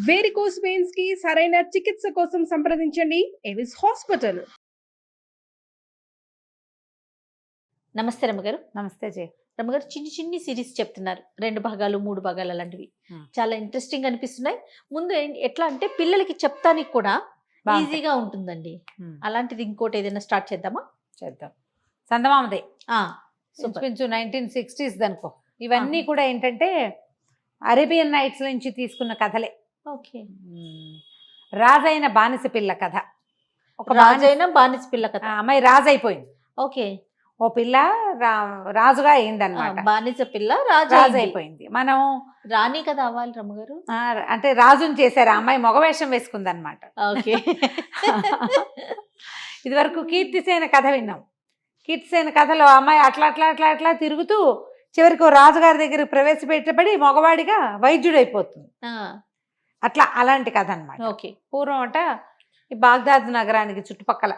Varicose veins కి సరైన చికిత్స కోసం సంప్రదించండి ఎవిస్ హాస్పిటల్. నమస్తే రమ్మగారు. నమస్తే జయ. రమ్మగారు, చిన్ని చిన్ని సిరీస్ చెప్తున్నారు, 2 భాగాలు 3 భాగాలు అలాంటివి చాలా ఇంట్రెస్టింగ్ అనిపిస్తున్నాయి. ముందు ఎట్లా అంటే పిల్లలకి చెప్తానికి కూడా ఈజీగా ఉంటుందండి. అలాంటిది ఇంకోటి ఏదైనా స్టార్ట్ చేద్దామా? చేద్దాం. చందమామదే ఇంచుమించు 1960s అనుకో. ఇవన్నీ కూడా ఏంటంటే అరేబియన్ నైట్స్ నుంచి తీసుకున్న కథలే. ఓకే. రాజైన బానిస పిల్ల కథ. ఒక రాజైన బానిస పిల్ల కథ. అమ్మాయి రాజు అయిపోయింది. ఓకే. ఓ పిల్ల రాజుగా అయిందనమాట. బానిస పిల్ల రాజు అయిపోయింది. మనం రాణి కదా అవ్వాలి రమ్మగారు. అంటే రాజుని చేశారు. ఆ అమ్మాయి మగవేషం వేసుకుంది అనమాట. ఓకే. ఇది వరకు కీర్తిసేన కథ విన్నాం. కీర్తిసేన కథలో అమ్మాయి అట్లా అట్లా అట్లా అట్లా తిరుగుతూ చివరికి ఓ రాజుగారి దగ్గర ప్రవేశపెట్టబడి మగవాడిగా వైద్యుడైపోతుంది. అట్లా అలాంటి కథ అనమాట. ఓకే. పూర్వం అంట ఈ బాగ్దాద్ నగరానికి చుట్టుపక్కల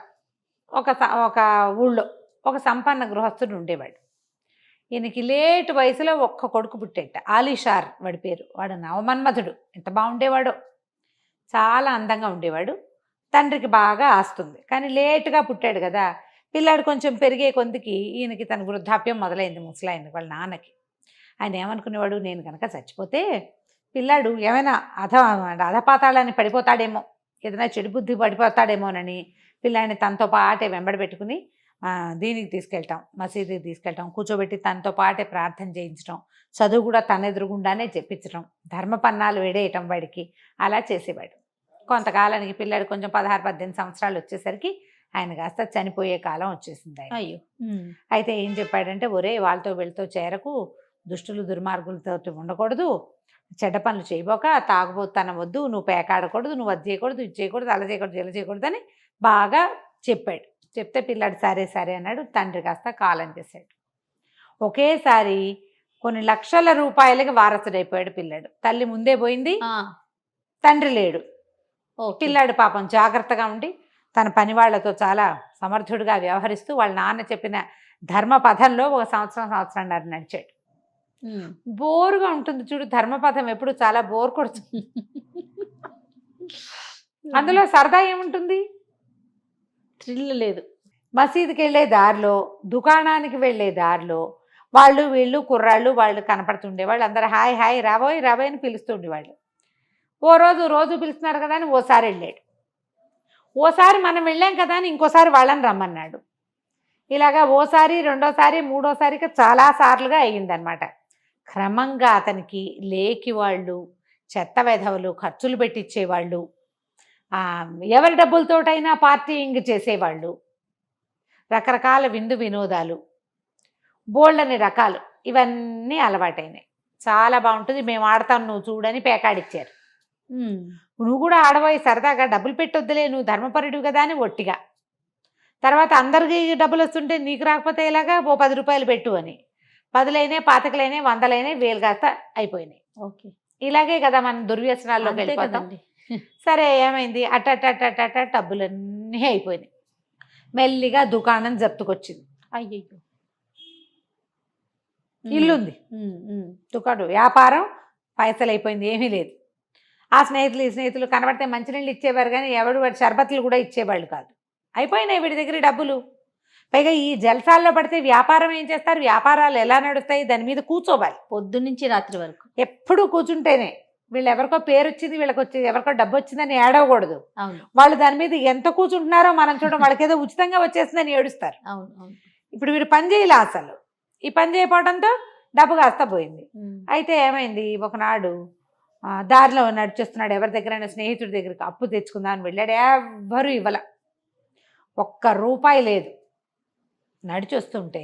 ఒక ఊళ్ళో ఒక సంపన్న గృహస్థుడు ఉండేవాడు. ఈయనకి లేటు వయసులో ఒక్క కొడుకు పుట్టేట. ఆలీషార్ వాడి పేరు. వాడు నవమన్మధుడు. ఎంత బాగుండేవాడో, చాలా అందంగా ఉండేవాడు. తండ్రికి బాగా ఆస్తుంది, కానీ లేటుగా పుట్టాడు కదా. పిల్లాడు కొంచెం పెరిగే కొందికి ఈయనకి తన వృద్ధాప్యం మొదలైంది. ముసలాయన వాళ్ళ నాన్నకి. ఆయన ఏమనుకునేవాడు, నేను కనుక చచ్చిపోతే పిల్లాడు ఏమైనా అధపాతాళాన్ని పడిపోతాడేమో, ఏదైనా చెడు బుద్ధి పడిపోతాడేమోనని పిల్లాడిని తనతో పాటే వెంబడి పెట్టుకుని దీనికి తీసుకెళ్ళటం, మసీదుకి తీసుకెళ్ళటం, కూర్చోబెట్టి తనతో పాటే ప్రార్థన చేయించడం, చదువు కూడా తన ఎదురుగుండానే చెప్పించడం, ధర్మపన్నాలు వేడేయటం వాడికి. అలా చేసేవాడు. కొంతకాలానికి పిల్లాడు కొంచెం 16-18 సంవత్సరాలు వచ్చేసరికి ఆయన కాస్త చనిపోయే కాలం వచ్చేసింది ఆయన. అయ్యో. అయితే ఏం చెప్పాడంటే, ఒరే వాళ్ళతో వీళ్ళతో చేరకు, దుష్టులు దుర్మార్గులతో ఉండకూడదు, చెడ్డ పనులు చేయబోక, తాగుబోతనం వద్దు, నువ్వు పేకాడకూడదు, నువ్వు అది చేయకూడదు, ఇది చేయకూడదు, అలా చేయకూడదు, ఇలా చేయకూడదు అని బాగా చెప్పాడు. చెప్తే పిల్లాడు సరే సరే అన్నాడు. తండ్రి కాస్త కాలం చేశాడు. ఒకేసారి కొన్ని లక్షల రూపాయలకి వారసుడైపోయాడు పిల్లాడు. తల్లి ముందే పోయింది, తండ్రి లేడు. పిల్లాడు పాపం జాగ్రత్తగా ఉండి తన పని వాళ్లతో చాలా సమర్థుడిగా వ్యవహరిస్తూ వాళ్ళ నాన్న చెప్పిన ధర్మపథంలో ఒక సంవత్సరంన్నర నడిచాడు. బోరుగా ఉంటుంది చూడు ధర్మపథం, ఎప్పుడు చాలా బోర్ కొడుతుంది. అందులో సరదా ఏముంటుంది, థ్రిల్ లేదు. మసీదుకి వెళ్ళే దారిలో, దుకాణానికి వెళ్ళే దారిలో వాళ్ళు వీళ్ళు కుర్రాళ్ళు వాళ్ళు కనపడుతుండే వాళ్ళు. అందరూ హాయ్ హాయ్ రాబోయ్ రాబోయ్ అని పిలుస్తుండేవాళ్ళు. ఓ రోజు పిలుస్తున్నారు కదా అని ఓసారి వెళ్ళాడు. ఓసారి మనం వెళ్ళాం కదా అని ఇంకోసారి వాళ్ళని రమ్మన్నాడు. ఇలాగా ఓసారి, రెండోసారి, మూడోసారికి చాలాసార్లుగా అయ్యిందనమాట. క్రమంగా అతనికి లేకి వాళ్ళు, చెత్త వెధవలు, ఖర్చులు పెట్టించేవాళ్ళు, ఎవరి డబ్బులతోటైనా పార్టీయింగ్ చేసేవాళ్ళు, రకరకాల విందు వినోదాలు, బోల్డని రకాలు, ఇవన్నీ అలవాటైనాయి. చాలా బాగుంటుంది, మేము ఆడతాం నువ్వు చూడని పేకాడిచ్చారు. నువ్వు కూడా ఆడబోయి సరదాగా డబ్బులు పెట్టొద్దులే, నువ్వు ధర్మపరుడు కదా అని ఒట్టిగా. తర్వాత అందరికీ డబ్బులు వస్తుంటే నీకు రాకపోతే ఇలాగా ఓ 10 రూపాయలు పెట్టు అని 10లైనా 25లైనా 100లైనా 1000 కాస్త అయిపోయినాయి. ఓకే. ఇలాగే కదా మనం దుర్వ్యసనాల్లోకి వెళ్ళిపోతాం. సరే ఏమైంది, అట్ట డబ్బులన్నీ అయిపోయినాయి. మెల్లిగా దుకాణం జప్తుకొచ్చింది. అయ్యో. ఇల్లుంది, దుకాణం వ్యాపారం పైసలు అయిపోయింది, ఏమీ లేదు. ఆ స్నేహితులు కనబడితే మంచినీళ్ళు ఇచ్చేవారు, కానీ ఎవడు వాడి షర్బత్లు కూడా ఇచ్చేవాళ్ళు కాదు. అయిపోయినాయి వీడి దగ్గర డబ్బులు. పైగా ఈ జల్సాల్లో పడితే వ్యాపారం ఏం చేస్తారు, వ్యాపారాలు ఎలా నడుస్తాయి, దాని మీద కూర్చోవాలి పొద్దున్నుంచి రాత్రి వరకు. ఎప్పుడు కూర్చుంటేనే వీళ్ళు ఎవరికో పేరు వచ్చింది, వీళ్ళకి వచ్చి ఎవరికో డబ్బు వచ్చిందని ఏడవకూడదు. అవును. వాళ్ళు దాని మీద ఎంత కూర్చుంటున్నారో మనం చూడడం, వాళ్ళకి ఏదో ఉచితంగా వచ్చేసిందని ఏడుస్తారు. అవును అవును. ఇప్పుడు వీడు పని చేయలే అసలు. ఈ పని చేయకపోవడంతో డబ్బు కాస్త పోయింది. అయితే ఏమైంది, ఒకనాడు దారిలో నడిచేస్తున్నాడు, ఎవరి దగ్గరైనా స్నేహితుడి దగ్గరికి అప్పు తెచ్చుకుందామని వెళ్ళాడు. ఎవ్వరూ ఇవ్వల, ₹1 లేదు. నడిచొస్తుంటే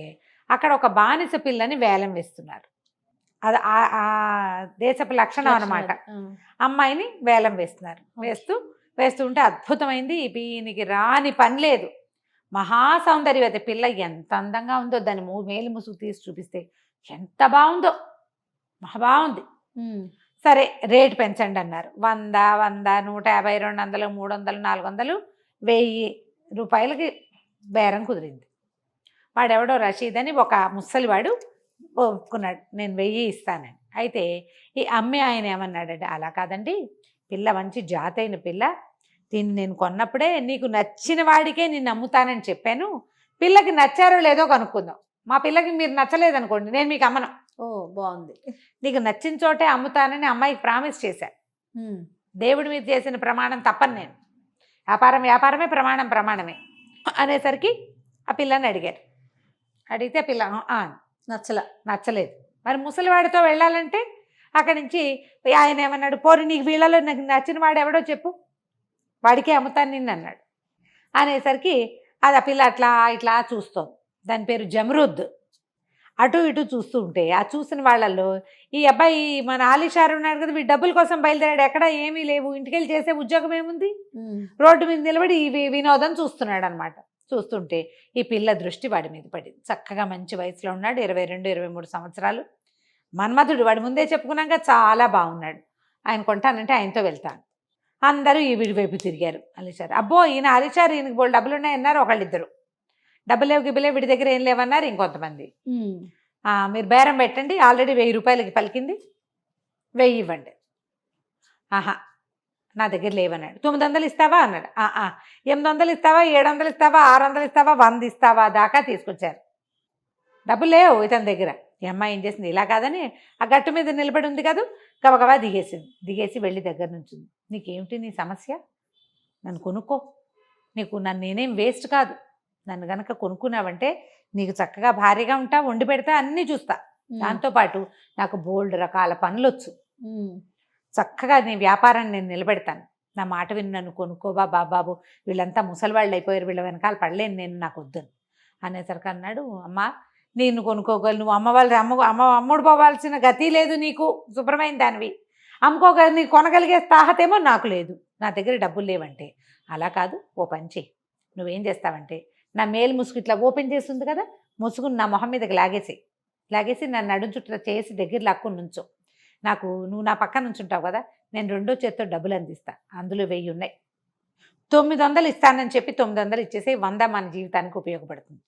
అక్కడ ఒక బానిస పిల్లని వేలం వేస్తున్నారు. అది ఆ దేశపు లక్షణం అనమాట. అమ్మాయిని వేలం వేస్తున్నారు. వేస్తుంటే అద్భుతమైంది. ఈయనకి రాని పని లేదు. మహాసౌందర్యవతి పిల్ల, ఎంత అందంగా ఉందో, దాని మేలు ముసుగు తీసి చూపిస్తే ఎంత బాగుందో, మహా బాగుంది. సరే రేటు పెంచండి అన్నారు. 100, 150, 200, 300, 400, 1000 రూపాయలకి బేరం కుదిరింది. వాడెవడో రషీద్ అని ఒక ముసలివాడు ఒప్పుకున్నాడు, నేను 1000 ఇస్తానని. అయితే ఈ అమ్మే ఆయన ఏమన్నాడంటే, అలా కాదండి, పిల్ల మంచి జాతైన పిల్ల, దీన్ని నేను కొన్నప్పుడే నీకు నచ్చిన వాడికే నేను అమ్ముతానని చెప్పాను, పిల్లకి నచ్చారో లేదో కనుక్కుందాం. మా పిల్లకి మీరు నచ్చలేదనుకోండి నేను మీకు అమ్మను. ఓ బాగుంది. నీకు నచ్చిన చోటే అమ్ముతానని అమ్మాయికి ప్రామిస్ చేశాను. దేవుడి మీద చేసిన ప్రమాణం తప్పను నేను. వ్యాపారం వ్యాపారమే, ప్రమాణం ప్రమాణమే అనేసరికి ఆ పిల్లని అడిగారు. అడిగితే పిల్ల నచ్చలేదు. మరి ముసలివాడితో వెళ్ళాలంటే అక్కడి నుంచి ఆయన ఏమన్నాడు, పోరు నీకు వీళ్ళలో నాకు నచ్చిన వాడు ఎవడో చెప్పు, వాడికే అమ్ముతాను నిన్ను అన్నాడు. అనేసరికి అది ఆ పిల్ల అట్లా ఇట్లా చూస్తోంది. దాని పేరు జమరుద్. అటు ఇటు చూస్తూ ఉంటే ఆ చూసిన వాళ్ళల్లో ఈ అబ్బాయి మన ఆలీషారు ఉన్నాడు కదా, వీడు డబ్బుల కోసం బయలుదేరాడు, ఎక్కడ ఏమీ లేవు, ఇంటికెళ్ళి చేసే ఉద్యోగం ఏముంది, రోడ్డు మీద నిలబడి ఈ వినోదం చూస్తున్నాడు అనమాట. చూస్తుంటే ఈ పిల్ల దృష్టి వాడి మీద పడింది. చక్కగా మంచి వయసులో ఉన్నాడు, 22-23 సంవత్సరాలు. మన్మధుడు, వాడి ముందే చెప్పుకున్నాక చాలా బాగున్నాడు. ఆయన కొంటానంటే ఆయనతో వెళ్తాను. అందరూ ఈ వీడి వైపు తిరిగారు. అలీషారు, అబ్బో ఈయన అలీషారు, ఈయనకి బోల్ డబ్బులు ఉన్నాయన్నారు ఒకళ్ళిద్దరు. డబ్బులు లేవు గిబ్బులే వీడి దగ్గర ఏం లేవన్నారు ఇంకొంతమంది. మీరు బేరం పెట్టండి, ఆల్రెడీ 1000 రూపాయలకి పలికింది, 1000 ఇవ్వండి. ఆహా నా దగ్గర లేవన్నాడు. 900 ఇస్తావా అన్నాడు. 800 ఇస్తావా, 700 ఇస్తావా, 600 ఇస్తావా, 100 ఇస్తావా దాకా తీసుకొచ్చారు. డబ్బులు లేవు ఇతని దగ్గర. ఈ అమ్మాయి ఏం చేసింది, ఇలా కాదని ఆ గట్టు మీద నిలబడి ఉంది కదా, గబగబా దిగేసి వెళ్ళి దగ్గర నుంచి, నీకేమిటి నీ సమస్య, నన్ను కొనుక్కో, నన్ను నేనేం వేస్ట్ కాదు, నన్ను గనక కొనుక్కున్నావంటే నీకు చక్కగా భారీగా ఉంటా, వండి పెడతా, అన్నీ చూస్తా, దాంతోపాటు నాకు బోల్డ్ రకాల పనులు వచ్చు, చక్కగా నీ వ్యాపారాన్ని నేను నిలబెడతాను, నా మాట విని నన్ను కొనుక్కోబా బాబాబు, వీళ్ళంతా ముసలివాళ్ళు అయిపోయారు, వీళ్ళ వెనకాల పడలేను నేను, నాకు వద్దని అనేసరికి అన్నాడు, అమ్మా నేను కొనుక్కోగలను, నువ్వు అమ్ముడు పోవాల్సిన గతి లేదు నీకు, శుభ్రమైన దానివి, అమ్ముకోగలి నీకు కొనగలిగే తాహతేమో నాకు లేదు, నా దగ్గర డబ్బులు లేవంటే. అలా కాదు, ఓ పని చెయ్యి, నువ్వేం చేస్తావంటే నా మేలు ముసుగు ఇట్లా ఓపెన్ చేస్తుంది కదా, ముసుగుని నా మొహం మీదకి లాగేసి నన్ను నడుం చుట్టూ చేసి దగ్గర లాక్కుని నుంచో, నువ్వు నా పక్కన నుంచుంటావు కదా, నేను 2వ చేత్తో డబ్బులు అందిస్తా, అందులో 1000 ఉన్నాయి, 900 ఇస్తానని చెప్పి 900 ఇచ్చేసి 100 మన జీవితానికి ఉపయోగపడుతుంది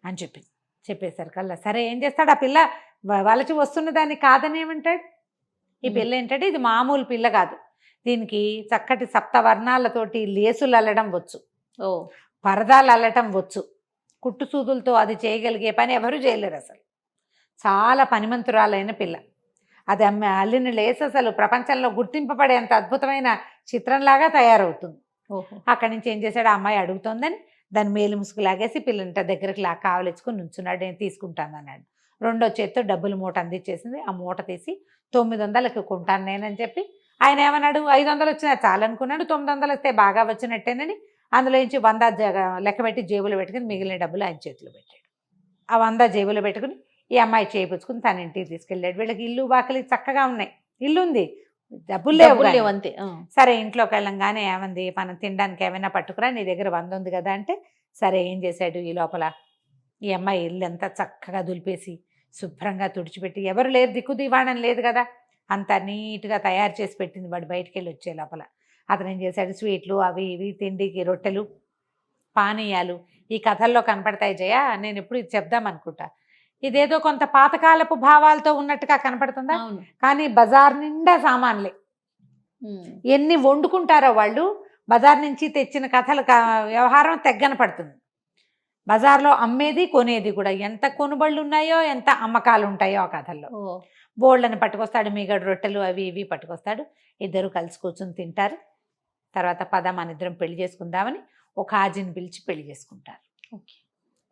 అని చెప్పేసరికల్లా సరే ఏం చేస్తాడు ఆ పిల్ల, వలచి వస్తున్న దాన్ని కాదని ఏమంటాడు. ఈ పిల్ల ఏంటంటే ఇది మామూలు పిల్ల కాదు, దీనికి చక్కటి సప్తవర్ణాలతోటి లేసులు అల్లడం వచ్చు, పరదాలు అల్లటం వచ్చు, కుట్టు సూదులతో అది చేయగలిగే పని ఎవరు చేయలేరు అసలు, చాలా పనిమంతురాలైన పిల్ల. అది అల్లిన లేస్ అసలు ప్రపంచంలో గుర్తింపబడేంత అద్భుతమైన చిత్రంలాగా తయారవుతుంది. అక్కడి నుంచి ఏం చేశాడు, ఆ అమ్మాయి అడుగుతోందని దాని మేలు ముసుగు లాగేసి పిల్లంట దగ్గరికి కావలించుకొని నుంచున్నాడు. నేను తీసుకుంటాను అన్నాడు. 2వ చేత్తో డబ్బులు మూట అందించేసింది. ఆ మూట తీసి 900కి కొంటాను నేనని చెప్పి ఆయన ఏమన్నాడు, 500 వచ్చినా చాలనుకున్నాడు, 900 వస్తే బాగా వచ్చినట్టేనని అందులో నుంచి 100 లెక్క పెట్టి జేబులో పెట్టుకుని మిగిలిన డబ్బులు ఆయన చేతిలో పెట్టాడు. ఆ 100 జేబులో పెట్టుకుని ఈ అమ్మాయి చేయించుకుని తన ఇంటికి తీసుకెళ్ళాడు. వీళ్ళకి ఇల్లు బాకలి చక్కగా ఉన్నాయి, ఇల్లు ఉంది, డబ్బులు లేవు అంతే. సరే ఇంట్లోకి వెళ్ళంగానే ఏమంది, మనం తినడానికి ఏమైనా పట్టుకురా, నీ దగ్గర 100 ఉంది కదా అంటే సరే ఏం చేశాడు, ఈ లోపల ఈ అమ్మాయి ఇల్లు అంతా చక్కగా దులిపేసి శుభ్రంగా తుడిచిపెట్టి, ఎవరు లేరు, దిక్కు దివాణం లేదు కదా, అంతా నీట్గా తయారు చేసి పెట్టింది. వాడు బయటికి వెళ్ళి వచ్చే లోపల అతను ఏం చేశాడు, స్వీట్లు అవి ఇవి, తిండికి రొట్టెలు, పానీయాలు ఈ కథల్లో కనపడతాయి జయ, నేను ఎప్పుడు ఇది చెప్దాం అనుకుంటా, ఇదేదో కొంత పాతకాలపు భావాలతో ఉన్నట్టుగా కనపడుతుందా, కానీ బజార్ నిండా సామాన్లే, ఎన్ని వండుకుంటారో వాళ్ళు, బజార్ నుంచి తెచ్చిన కథలు వ్యవహారం తెగ్గన పడుతుంది. బజార్లో అమ్మేది కొనేది కూడా, ఎంత కొనుబళ్ళు ఉన్నాయో ఎంత అమ్మకాలు ఉంటాయో ఆ కథల్లో. బోళ్ళని పట్టుకొస్తాడు, మిగడు రొట్టెలు అవి ఇవి పట్టుకొస్తాడు, ఇద్దరు కలిసి కూర్చొని తింటారు. తర్వాత పద మన ఇద్దరం పెళ్లి చేసుకుందామని ఒక హాజీని పిలిచి పెళ్లి చేసుకుంటారు.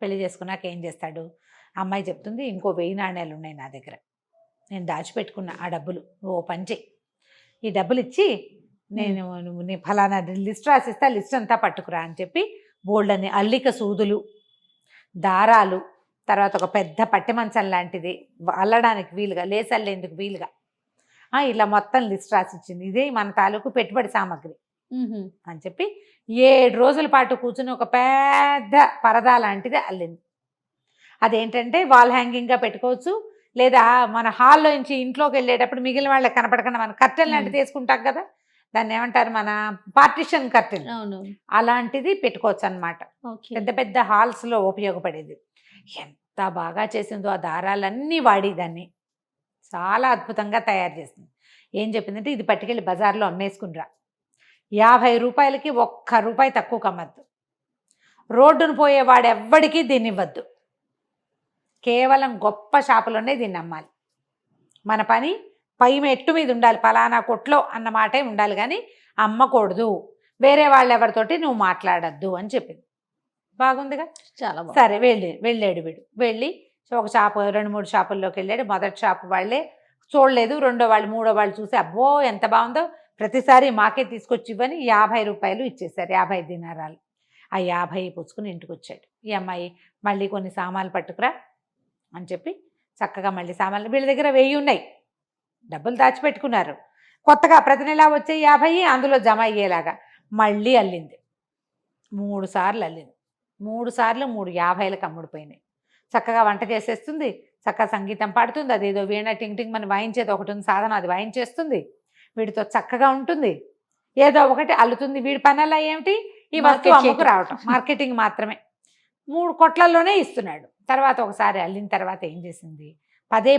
పెళ్లి చేసుకున్నాక ఏం చేస్తాడు, అమ్మాయి చెప్తుంది, ఇంకో 1000 నాణ్యాలు ఉన్నాయి నా దగ్గర, నేను దాచిపెట్టుకున్నా, ఆ డబ్బులు ఓ పని చెయ్యి, ఈ డబ్బులు ఇచ్చి నేను ఫలానా లిస్ట్ రాసిస్తా, లిస్ట్ అంతా పట్టుకురా అని చెప్పి బోల్డని అల్లిక సూదులు, దారాలు, తర్వాత ఒక పెద్ద పట్టె మంచం లాంటిది అల్లడానికి వీలుగా, లేసల్లేందుకు వీలుగా ఇలా మొత్తం లిస్ట్ రాసిచ్చింది. ఇదే మన తాలూకు పెట్టుబడి సామాగ్రి అని చెప్పి 7 రోజుల పాటు కూర్చుని ఒక పెద్ద పరదా లాంటిది అల్లింది. అదేంటంటే వాల్ హ్యాంగింగ్గా పెట్టుకోవచ్చు, లేదా మన హాల్లో నుంచి ఇంట్లోకి వెళ్ళేటప్పుడు మిగిలిన వాళ్ళకి కనపడకుండా మనం కర్టెన్ లాంటిది వేసుకుంటాం కదా, దాన్ని ఏమంటారు, మన పార్టిషన్ కర్టెన్, అలాంటిది పెట్టుకోవచ్చు అనమాట. పెద్ద పెద్ద హాల్స్లో ఉపయోగపడేది. ఎంత బాగా చేసిందో, ఆ దారాలన్నీ వాడి దాన్ని చాలా అద్భుతంగా తయారు చేసింది. ఏం చెప్పిందంటే ఇది పట్టుకెళ్ళి బజార్లో అమ్మేసుకునిరా, 50 రూపాయలకి ఒక్క రూపాయి తక్కువకి అమ్మద్దు, రోడ్డును పోయేవాడెవ్వడికి దీన్ని ఇవ్వద్దు, కేవలం గొప్ప షాపులోనే దీన్ని అమ్మాలి, మన పని పై మెట్టు మీద ఉండాలి, పలానా కొట్లో అన్న మాటే ఉండాలి, కానీ అమ్మకూడదు, వేరే వాళ్ళెవరితోటి నువ్వు మాట్లాడద్దు అని చెప్పింది. బాగుందిగా. చాలా బాగుంది. సరే వెళ్ళాడు వీడు. వెళ్ళి ఒక షాపు 2-3 షాపుల్లోకి వెళ్ళాడు. మొదటి షాపు వాళ్ళే చూడలేదు, రెండో వాళ్ళు మూడో వాళ్ళు చూసి అబ్బో ఎంత బాగుందో, ప్రతిసారి మాకే తీసుకొచ్చి ఇవ్వని 50 రూపాయలు ఇచ్చేశారు, 50 దినారాలు. ఆ 50 పుచ్చుకుని ఇంటికి వచ్చాడు. ఈ అమ్మాయి మళ్ళీ కొన్ని సామాన్లు పట్టుకురా అని చెప్పి చక్కగా మళ్ళీ సామాన్లు, వీళ్ళ దగ్గర 1000 ఉన్నాయి, డబ్బులు దాచిపెట్టుకున్నారు, కొత్తగా ప్రతి నెలా వచ్చే 50 అందులో జమ అయ్యేలాగా మళ్ళీ అల్లింది. 3 సార్లు అల్లింది. 3 సార్లు 3 50లకు అమ్ముడిపోయినాయి. చక్కగా వంట చేసేస్తుంది, చక్కగా సంగీతం పాడుతుంది, అదేదో వీణ టింగ్ టింగ్ మనం వాయించేది ఒకటి ఉంది సాధన, అది వాయించేస్తుంది, వీడితో చక్కగా ఉంటుంది, ఏదో ఒకటి అల్లుతుంది. వీడి పనల్లా ఏమిటి, ఈ వస్తువు అమ్ముకు రావటం, మార్కెటింగ్ మాత్రమే. 3 కొట్లల్లోనే ఇస్తున్నాడు. తర్వాత ఒకసారి అల్లిన తర్వాత ఏం చేసింది,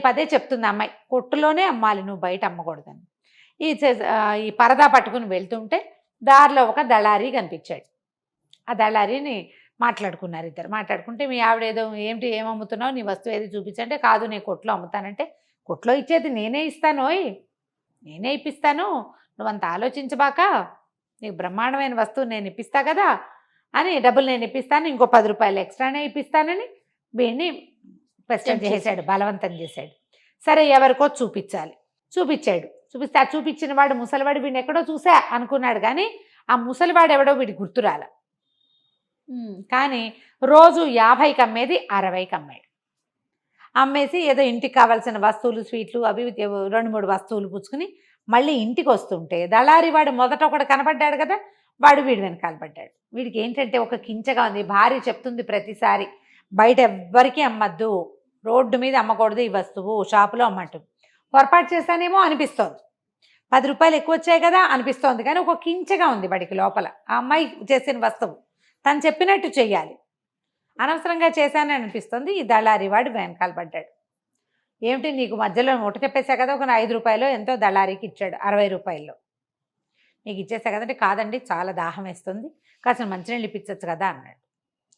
పదే చెప్తుంది అమ్మాయి, కొట్టులోనే అమ్మాలి, నువ్వు బయట అమ్మకూడదని. ఈ పరదా పట్టుకుని వెళ్తుంటే దారిలో ఒక దళారీ కనిపించాడు. ఆ దళారీని మాట్లాడుకున్నారు ఇద్దరు. మాట్లాడుకుంటే మీ ఆవిడ ఏదో ఏమిటి ఏమమ్ముతున్నావు, నీ వస్తువు ఏది చూపించంటే, కాదు నేను కొట్లో అమ్ముతానంటే, కొట్లో ఇచ్చేది నేనే ఇస్తానోయ్, నేనే ఇప్పిస్తాను, నువ్వంత ఆలోచించబాక, నీకు బ్రహ్మాండమైన వస్తువు నేను ఇప్పిస్తా కదా అని, డబ్బులు నేను ఇప్పిస్తాను, ఇంకో 10 రూపాయలు ఎక్స్ట్రానే ఇప్పిస్తానని వీడిని క్వశ్చన్ చేశాడు, బలవంతం చేశాడు. సరే ఎవరికో చూపించాలి, చూపించాడు. చూపిస్తే ఆ చూపించిన వాడు ముసలివాడు వీడిని ఎక్కడో చూసా అనుకున్నాడు, కానీ ఆ ముసలివాడు ఎవడో వీడి గుర్తురాల. కానీ రోజు 50కి అమ్మేది 60కి అమ్మాడు. అమ్మేసి ఏదో ఇంటికి కావాల్సిన వస్తువులు, స్వీట్లు, అవి 2-3 వస్తువులు పుచ్చుకుని మళ్ళీ ఇంటికి వస్తుంటే దళారి వాడు మొదట ఒకడు కనపడ్డాడు కదా, వాడు వీడి వెనకాల పడ్డాడు. వీడికి ఏంటంటే ఒక కించగా ఉంది, భార్య చెప్తుంది ప్రతిసారి బయట ఎవ్వరికీ అమ్మద్దు, రోడ్డు మీద అమ్మకూడదు ఈ వస్తువు, షాపులో అమ్మట్టు. పొరపాటు చేశానేమో అనిపిస్తోంది, 10 రూపాయలు ఎక్కువ వచ్చాయి కదా అనిపిస్తోంది, కానీ ఒక కించగా ఉంది వాడికి లోపల. ఆ అమ్మాయి చేసిన వస్తువు తను చెప్పినట్టు చెయ్యాలి, అనవసరంగా చేశానని అనిపిస్తుంది. ఈ దళారి వాడు వెనకాల పడ్డాడు. ఏమిటి నీకు మధ్యలో మూట చెప్పేశా కదా, ఒక 5 రూపాయలు ఎంతో దళారీకి ఇచ్చాడు, 60 రూపాయల్లో నీకు ఇచ్చేసా కదంటే, కాదండి చాలా దాహం వేస్తుంది, కాస్త మంచినీళ్ళు ఇప్పించచ్చు కదా అన్నాడు.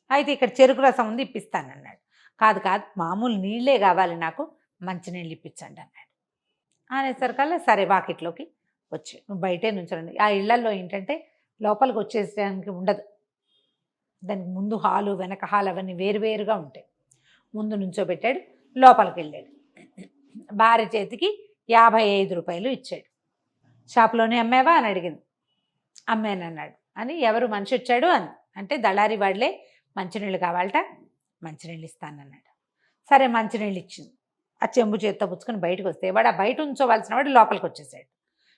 అయితే ఇక్కడ చెరుకు రసం ఉంది ఇప్పిస్తానన్నాడు. కాదు మామూలు నీళ్ళే కావాలి నాకు, మంచినీళ్ళు ఇప్పించండి అన్నాడు. అనేసరికల్లా సరే వాకిట్లోకి వచ్చి నువ్వు బయటే నుంచండి. ఆ ఇళ్లల్లో ఏంటంటే లోపలికి వచ్చేసడానికి ఉండదు, దానికి ముందు హాలు వెనక హాల్ అవన్నీ వేరువేరుగా ఉంటాయి. ముందు నుంచోబెట్టాడు, లోపలికి వెళ్ళాడు. భార్య చేతికి 55 రూపాయలు ఇచ్చాడు. షాప్లోనే అమ్మావా అని అడిగింది. అమ్మానన్నాడు. అని ఎవరు మనిషి వచ్చాడు అని అంటే దళారి వాళ్లే, మంచినీళ్ళు కావాలట, మంచినీళ్ళు ఇస్తానన్నాడు. సరే మంచినీళ్ళు ఇచ్చింది. ఆ చెంబు చేత్తో పుచ్చుకొని బయటకు వస్తే వాడు ఆ బయట ఉంచోవలసిన వాడు లోపలికి వచ్చేసాడు.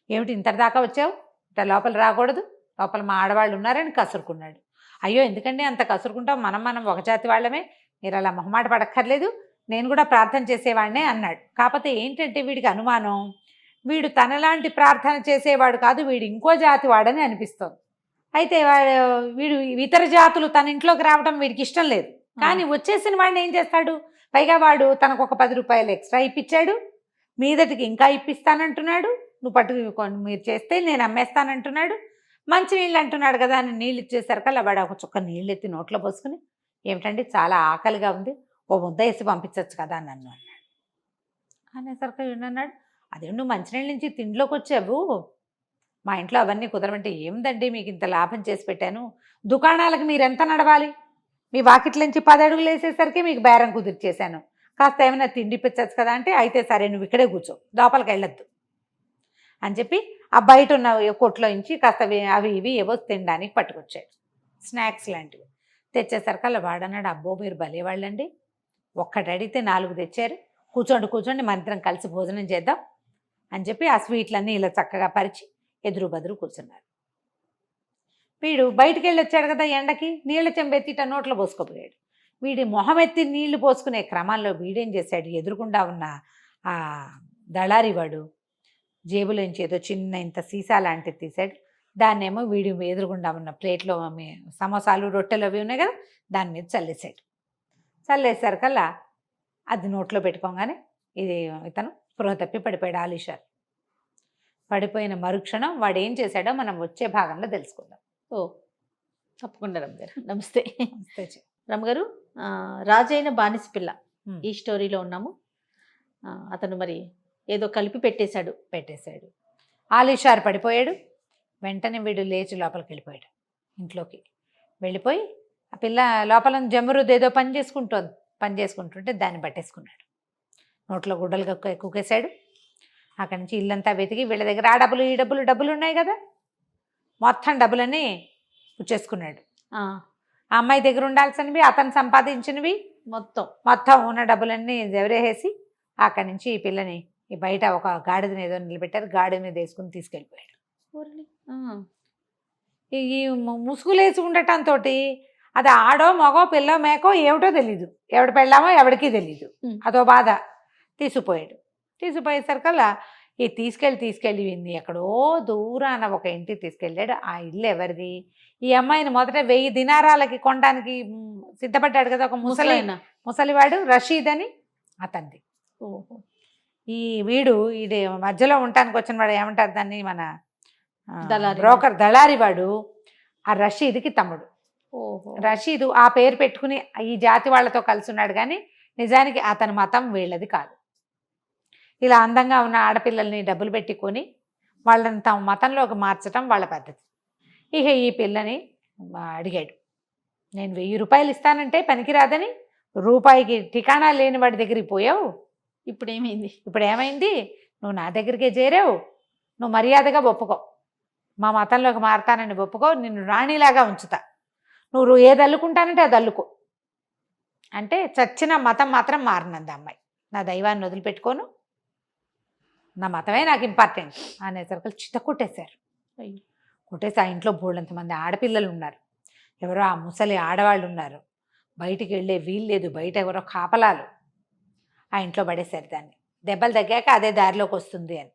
ఏమిటి ఇంతదాకా వచ్చావు, ఇట్లా లోపల రాకూడదు, లోపల మా ఆడవాళ్ళు ఉన్నారని కసురుకున్నాడు. అయ్యో ఎందుకండి అంత కసురుకుంటాం, మనం ఒక జాతి వాళ్ళమే, మీరు అలా మొహమాట పడక్కర్లేదు, నేను కూడా ప్రార్థన చేసేవాడినే అన్నాడు. కాకపోతే ఏంటంటే వీడికి అనుమానం, వీడు తనలాంటి ప్రార్థన చేసేవాడు కాదు, వీడు ఇంకో జాతి వాడని అనిపిస్తోంది. అయితే వీడు ఇతర జాతులు తన ఇంట్లోకి రావడం వీడికి ఇష్టం లేదు. కానీ వచ్చేసిన వాడిని ఏం చేస్తాడు, పైగా వాడు తనకు ఒక 10 రూపాయలు ఎక్స్ట్రా ఇప్పించాడు, మీదటికి ఇంకా ఇప్పిస్తానంటున్నాడు, నువ్వు మీరు చేస్తే నేను అమ్మేస్తానంటున్నాడు, మంచినీళ్ళు అంటున్నాడు కదా అని నీళ్ళు ఇచ్చేసరికల్లా వాడు ఒక చుక్క నీళ్ళు ఎత్తి నోట్లో పోసుకుని, ఏమిటండి చాలా ఆకలిగా ఉంది, ఓ ముద్ద వేసి పంపించవచ్చు కదా నన్ను అన్నాడు. అనేసరికి అన్నాడు, అదే నువ్వు మంచినీళ్ళ నుంచి తిండిలోకి వచ్చావు, మా ఇంట్లో అవన్నీ కుదరమంటే, ఏముందండి మీకు ఇంత లాభం చేసి పెట్టాను, దుకాణాలకు మీరు ఎంత నడవాలి, మీ వాకిట్ల నుంచి 10 అడుగులు వేసేసరికి మీకు బేరం కుదిర్చేశాను, కాస్త ఏమైనా తిండి పిచ్చచ్చు కదా అంటే, అయితే సరే నువ్వు ఇక్కడే కూర్చో, లోపలికి వెళ్ళొద్దు అని చెప్పి ఆ బయట ఉన్న కొట్లో నుంచి కాస్త అవి ఇవి ఏవో తినడానికి పట్టుకొచ్చాడు, స్నాక్స్ లాంటివి. తెచ్చేసరికల్లా వాడన్నాడు, అబ్బో మీరు భలేవాళ్ళండి, ఒక్కటి అడిగితే 4 తెచ్చారు, కూర్చోండి మనిద్దరం కలిసి భోజనం చేద్దాం అని చెప్పి ఆ స్వీట్లన్నీ ఇలా చక్కగా పరిచి ఎదురు బదురు కూర్చున్నారు. వీడు బయటికి వెళ్ళి వచ్చాడు కదా ఎండకి, నీళ్ళ చెంబెత్తిట నోట్లో పోసుకోపోయాడు. వీడి మొహం ఎత్తి నీళ్లు పోసుకునే క్రమంలో వీడేం చేశాడు, ఎదురుకుండా ఉన్న ఆ దళారి వాడు జేబులోంచి ఏదో చిన్న ఇంత సీసా లాంటిది తీశాడు, దాన్నేమో వీడి ఎదురుగుండా ఉన్న ప్లేట్లో సమోసాలు రొట్టెలు అవి ఉన్నాయి కదా దాని మీద చల్లేసాడు. చల్లేసరికల్లా అది నోట్లో పెట్టుకోగానే ఇతను స్పృహ తప్పి పడిపోయాడు ఆలీషార్. పడిపోయిన మరుక్షణం వాడు ఏం చేశాడో మనం వచ్చే భాగంలో తెలుసుకుందాం. ఓ తప్పకుండా రమ్మగారు. నమస్తే అంతే చె- రమ్మగారు. రాజైన బానిస పిల్ల ఉమ్, ఈ స్టోరీలో ఉన్నాము. అతను మరి ఏదో కలిపి పెట్టేశాడు. పెట్టేశాడు. ఆలీషార్ పడిపోయాడు. వెంటనే వీడు లేచి లోపలికి వెళ్ళిపోయాడు. ఇంట్లోకి వెళ్ళిపోయి ఆ పిల్ల లోపల జమరుద్ ఏదో పని చేసుకుంటుంటే దాన్ని పట్టేసుకున్నాడు. నోట్లో గుడ్డలు కుక్కేశాడు. అక్కడి నుంచి ఇల్లంతా వెతికి వీళ్ళ దగ్గర ఆ డబ్బులు ఈ డబ్బులు ఉన్నాయి కదా, మొత్తం డబ్బులన్నీ పుచ్చేసుకున్నాడు. ఆ, ఆ అమ్మాయి దగ్గర ఉండాల్సినవి, అతను సంపాదించినవి, మొత్తం ఉన్న డబ్బులన్నీ ఎవరేసి అక్కడి నుంచి ఈ పిల్లని ఈ బయట ఒక గాడిదని ఏదో నిలబెట్టారు. గాడి మీద వేసుకుని తీసుకెళ్ళిపోయాడు. ఊరిని. ఆ, ఈ ముసుగులేసి ఉండటంతో అది ఆడో మగో పిల్లో మేకో ఏమిటో తెలీదు, ఎవడు పెళ్ళామో ఎవడికి తెలీదు. అదో బాధ. తీసుకుపోయేసరికల్లా ఈ తీసుకెళ్ళి వీడిని ఎక్కడో దూరాన ఒక ఇంటికి తీసుకెళ్ళాడు. ఆ ఇల్లు ఎవరిది? ఈ అమ్మాయిని మొదట 1000 దినారాలకి కొనడానికి సిద్ధపడ్డాడు కదా ఒక ముసలివాడు, రషీద్ అని, అతనిది. ఓహో. ఈ వీడు ఇది మధ్యలో ఉండటానికి వచ్చిన వాడు ఏమంటారు దాన్ని, మన దళారి. బ్రోకర్ దళారి వాడు ఆ రషీద్కి తమ్ముడు. ఓహో. రషీదు ఆ పేరు పెట్టుకుని ఈ జాతి వాళ్ళతో కలిసి ఉన్నాడు, కానీ నిజానికి అతని మతం వీళ్ళది కాదు. ఇలా అందంగా ఉన్న ఆడపిల్లల్ని డబ్బులు పెట్టుకొని వాళ్ళని తమ మతంలోకి మార్చడం వాళ్ళ పద్ధతి. ఇక ఈ పిల్లని అడిగాడు, నేను 1000 రూపాయలు ఇస్తానంటే పనికిరాదని, రూపాయికి ఠికాణా లేని వాడి దగ్గరికి పోయావు, ఇప్పుడు ఏమైంది? నువ్వు నా దగ్గరికే చేరావు, నువ్వు మర్యాదగా ఒప్పుకో, మా మతంలోకి మారతానని ఒప్పుకో, నిన్ను రాణిలాగా ఉంచుతా, నువ్వు ఏది అల్లుకుంటానంటే అది అల్లుకో అంటే చచ్చిన మతం మాత్రం మారినంది అమ్మాయి. నా దైవాన్ని వదిలిపెట్టుకోను, నా మతమే నాకు ఇంపార్టెంట్ అనేసరికి చిత్త కొట్టేశారు. కొట్టేసి ఆ ఇంట్లో బోళ్ళంతమంది ఆడపిల్లలు ఉన్నారు, ఎవరో ఆ ముసలి ఆడవాళ్ళు ఉన్నారు, బయటికి వెళ్ళే వీలు లేదు, బయట ఎవరో కాపలాలు. ఆ ఇంట్లో పడేశారు దాన్ని. దెబ్బలు తగ్గాక అదే దారిలోకి వస్తుంది అని.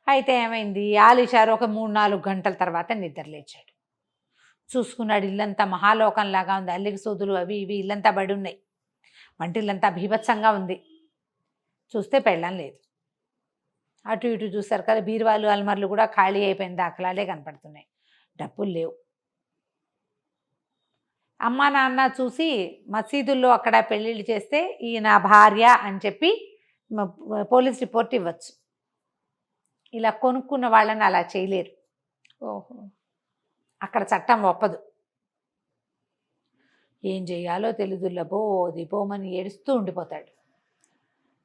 అయితే ఏమైంది, ఆలీషారు ఒక 3-4 గంటల తర్వాత నిద్రలేచాడు. చూసుకున్నాడు, ఇల్లంతా మహాలోకంలాగా ఉంది, అల్లికి సూదులు అవి ఇవి ఇల్లంతా బడి ఉన్నాయి, వంటిల్లంతా భీభత్సంగా ఉంది. చూస్తే పెళ్ళం లేదు. అటు ఇటు చూస్తారు కదా, బీరువాలు అల్మర్లు కూడా ఖాళీ అయిపోయిన దాఖలాలే కనపడుతున్నాయి, డబ్బులు లేవు. అమ్మ నాన్న చూసి మసీదుల్లో అక్కడ పెళ్ళిళ్ళు చేస్తే ఈ నా భార్య అని చెప్పి పోలీస్ రిపోర్ట్ ఇవ్వచ్చు. ఇలా కొనుక్కున్న వాళ్ళని అలా చేయలేరు. ఓహో. అక్కడ చట్టం ఒప్పదు. ఏం చేయాలో తెలీదు, పోమని ఏడుస్తూ ఉండిపోతాడు.